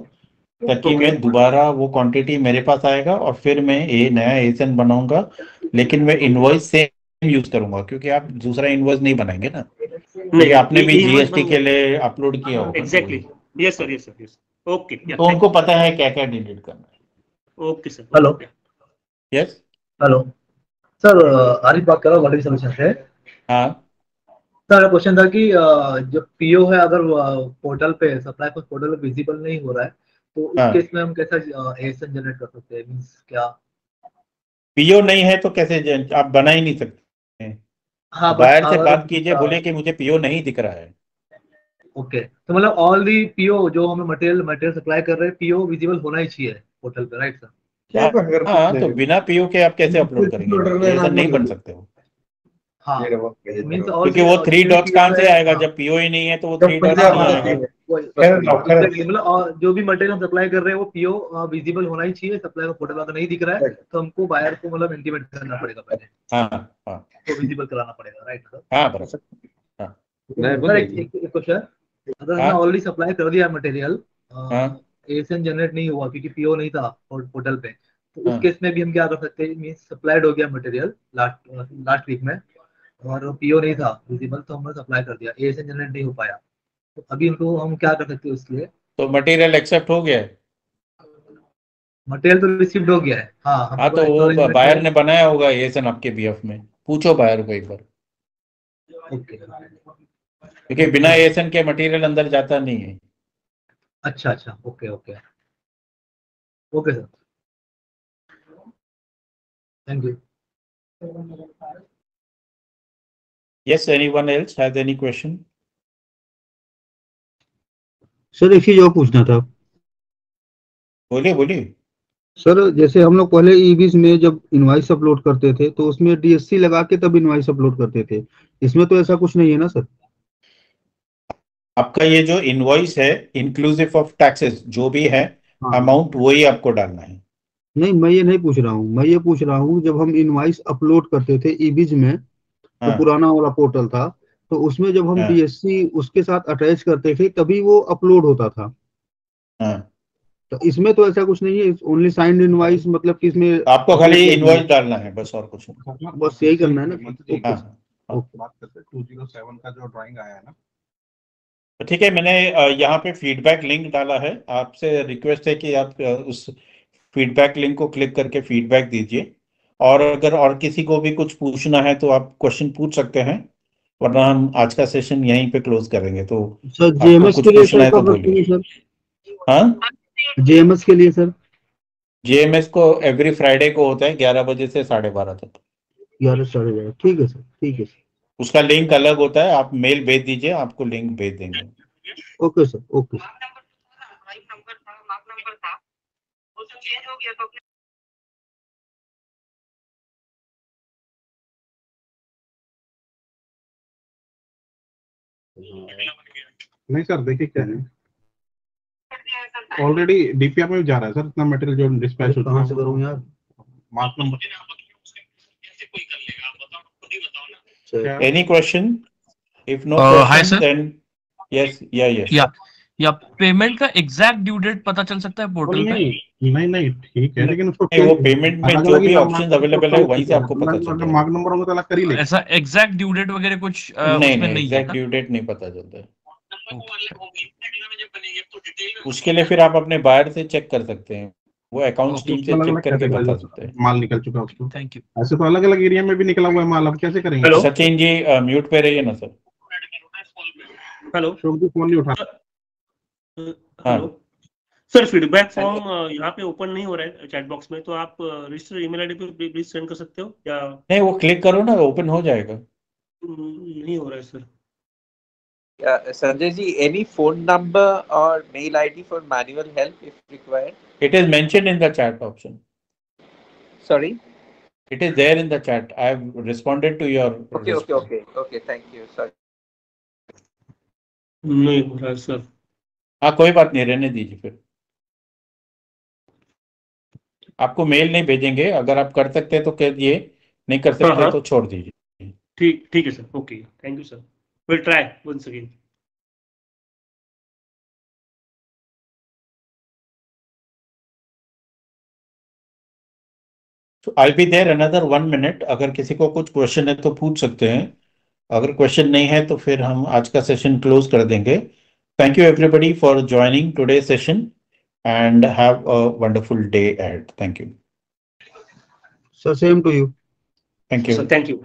ताकि मैं दोबारा वो क्वांटिटी मेरे पास आएगा और फिर मैं ये नया ASN बनाऊंगा, लेकिन मैं इनवॉइस सेम यूज करूंगा, क्योंकि आप दूसरा इनवॉइस नहीं बनाएंगे ना, क्योंकि आपने भी GST के लिए अपलोड किया होगा। Exactly, yes sir, yes sir, yes. Okay, तो उनको पता है क्या क्या डिलीट करना है। Okay sir. Hello. Yes hello sir, Arif बात कर रहा हूँ वर्ल्ड सोल्यूशन से। हाँ सर, क्वेश्चन था कि जो PO है, अगर पोर्टल पे सप्लाई पोर्टल पे विजिबल नहीं हो रहा है, तो उस केस में हम कैसा ASN जनरेट कर सकते हैं? मींस क्या PO नहीं है तो कैसे आप बना ही नहीं सकते? हाँ, बायर से बात कीजिए, बोले कि मुझे PO नहीं दिख रहा है। ओके, तो मतलब ऑल दी पीओ जो हमें मटेरियल सप्लाई कर रहे हैं, पीओ विजिबल होना ही चाहिए पोर्टल पे, राइट सर? हाँ, तो बिना पीओ के आप कैसे अपलोड करेंगे? ऐसा नहीं बन सकते हो। हाँ, क्योंकि वो 3 डॉट्स कहाँ से आएगा? जब पीओ ही नहीं है तो वो 3 डॉट्स नहीं आएगा। मतलब जो भी मटेरियल हम सप्लाई कर रहे हैं वो पीओ विजिबल होना ही चाहिए। सप्लाई का पोर्टल अगर नहीं दिख रहा है तो हमको बायर को मतलब इंटीमेट करना पड़ेगा पहले। हाँ, तो विजिबल कराना पड़ेगा, राइट सर? हाँ बराबर। सर एक क्वेश्चन, अगर हमने ऑलरेडी सप्लाई कर दिया मटेरियल, एएसएन जनरेट नहीं हुआ क्योंकि पीओ नहीं था पोर्टल पे, तो उस केस में भी हम क्या कर सकते हैं? मींस सप्लाइड हो गया मटेरियल लास्ट वीक में और पीओ नहीं था विजिबल, तो हमने सप्लाई कर दिया, एएसएन जनरेट नहीं हो पाया, तो अभी इनको हम क्या कर सकते हैं उसके लिए? तो मटेरियल एक्सेप्ट हो गया है, मटेरियल तो रिसीव्ड हो गया है। हाँ तो वो बायर ने बनाया होगा एएसएन आपके बीएफ में, पूछो बायर को एक बार। ओके, क्योंकि बिना एएसएन के मटेरियल अंदर जाता नहीं है। अच्छा, okay sir, thank you. Yes, anyone else has any question? Sir एक चीज और पूछना था। बोलिए। सर जैसे हम लोग पहले ईबीज में जब इनवॉइस अपलोड करते थे तो उसमें डीएससी लगा के तब इनवॉइस अपलोड करते थे, इसमें तो ऐसा कुछ नहीं है ना सर? आपका ये जो इनवॉइस है इंक्लूसिव ऑफ टैक्सेस जो भी है अमाउंट वही आपको डालना है। नहीं, मैं ये नहीं पूछ रहा हूँ, मैं ये पूछ रहा हूँ जब हम इनवॉइस अपलोड करते थे ईबीज में, तो पुराना वाला पोर्टल था, तो उसमें जब हम डीएससी उसके साथ अटैच करते थे तभी वो अपलोड होता था। तो इसमें तो ऐसा कुछ नहीं है, ओनली साइंड इनवॉइस, मतलब कि इसमें आपको खाली इनवॉइस डालना है बस, और कुछ नहीं, बस यही करना है ना? बात करते 207 का जो ड्राइंग आया है ना, तो ठीक है, मैंने यहाँ पे फीडबैक लिंक डाला है। आपसे रिक्वेस्ट है कि आप उस फीडबैक लिंक को क्लिक करके फीडबैक दीजिए, और अगर और किसी को भी कुछ पूछना है तो आप क्वेश्चन पूछ सकते हैं, वरना हम आज का सेशन यहीं पे क्लोज करेंगे। तो सर जेएमएस के लिए पूछना है तो बोलिए। सर जेएमएस के लिए सर, जेएमएस को एवरी फ्राइडे को होता है 11 बजे से 12:30 तक। 11 साढ़े 11, ठीक है सर, ठीक है सर। उसका लिंक अलग होता है, आप मेल भेज दीजिए, आपको लिंक भेज देंगे। Okay sir, okay. नहीं सर, देखिए क्या है, ऑलरेडी डीपीआर में जा रहा है सर इतना मटेरियल जो डिस्पैच होता है। कहाँ से करूँ यार? Mark number. Any question? If no question, then yes, yeah. Payment का एग्जैक्ट ड्यू डेट पता चल सकता है पोर्टल पे? नहीं ठीक है, लेकिन उसको वो पेमेंट में जो भी ऑप्शंस अवेलेबल है वहीं से आपको पता चल जाएगा। मार्क नंबर होगा तो अलग कर ही लेगा। ऐसा एग्जैक्ट ड्यू डेट वगैरह कुछ नहीं, एग्जैक्ट ड्यू डेट नहीं पता चलता है। उसके लिए फिर आप अपने बायर से चेक कर सकते हैं, वो अकाउंट्स टीम से चेक करके बता सकते हैं। माल निकल चुका उसको। Thank you. ऐसे तो अलग अलग एरिया में भी निकला हुआ है माल, अब कैसे करेंगे? सचिन जी म्यूट पे रहिए ना सर। हेलो, फोन नहीं उठा। हेलो सर, फीडबैक फॉर्म यहाँ पे ओपन नहीं हो रहा है चैट बॉक्स में, तो आप रजिस्टर ईमेल आईडी पे प्लीज सेंड कर सकते हो या नहीं? वो क्लिक करो ना, ओपन हो जाएगा। नहीं हो रहा है sir. Sanjay ji, any phone number or mail ID for manual help if required? It is mentioned in the chat option. Sorry? It is there in the chat. I have responded to your Okay, thank you. Sorry. नहीं हो रहा है sir. हाँ, कोई बात नहीं, रहने दीजिए। फिर आपको मेल नहीं भेजेंगे, अगर आप कर सकते हैं तो कह दिए, नहीं कर सकते तो छोड़ दीजिए। ठीक है sir, okay, thank you sir, we'll try once again. So I'll be there another 1 minute. अगर किसी को कुछ क्वेश्चन है तो पूछ सकते हैं, अगर क्वेश्चन नहीं है तो फिर हम आज का सेशन क्लोज कर देंगे। Thank you everybody for joining today's session and have a wonderful day ahead. Thank you. Sir, same to you. Thank you. So thank you.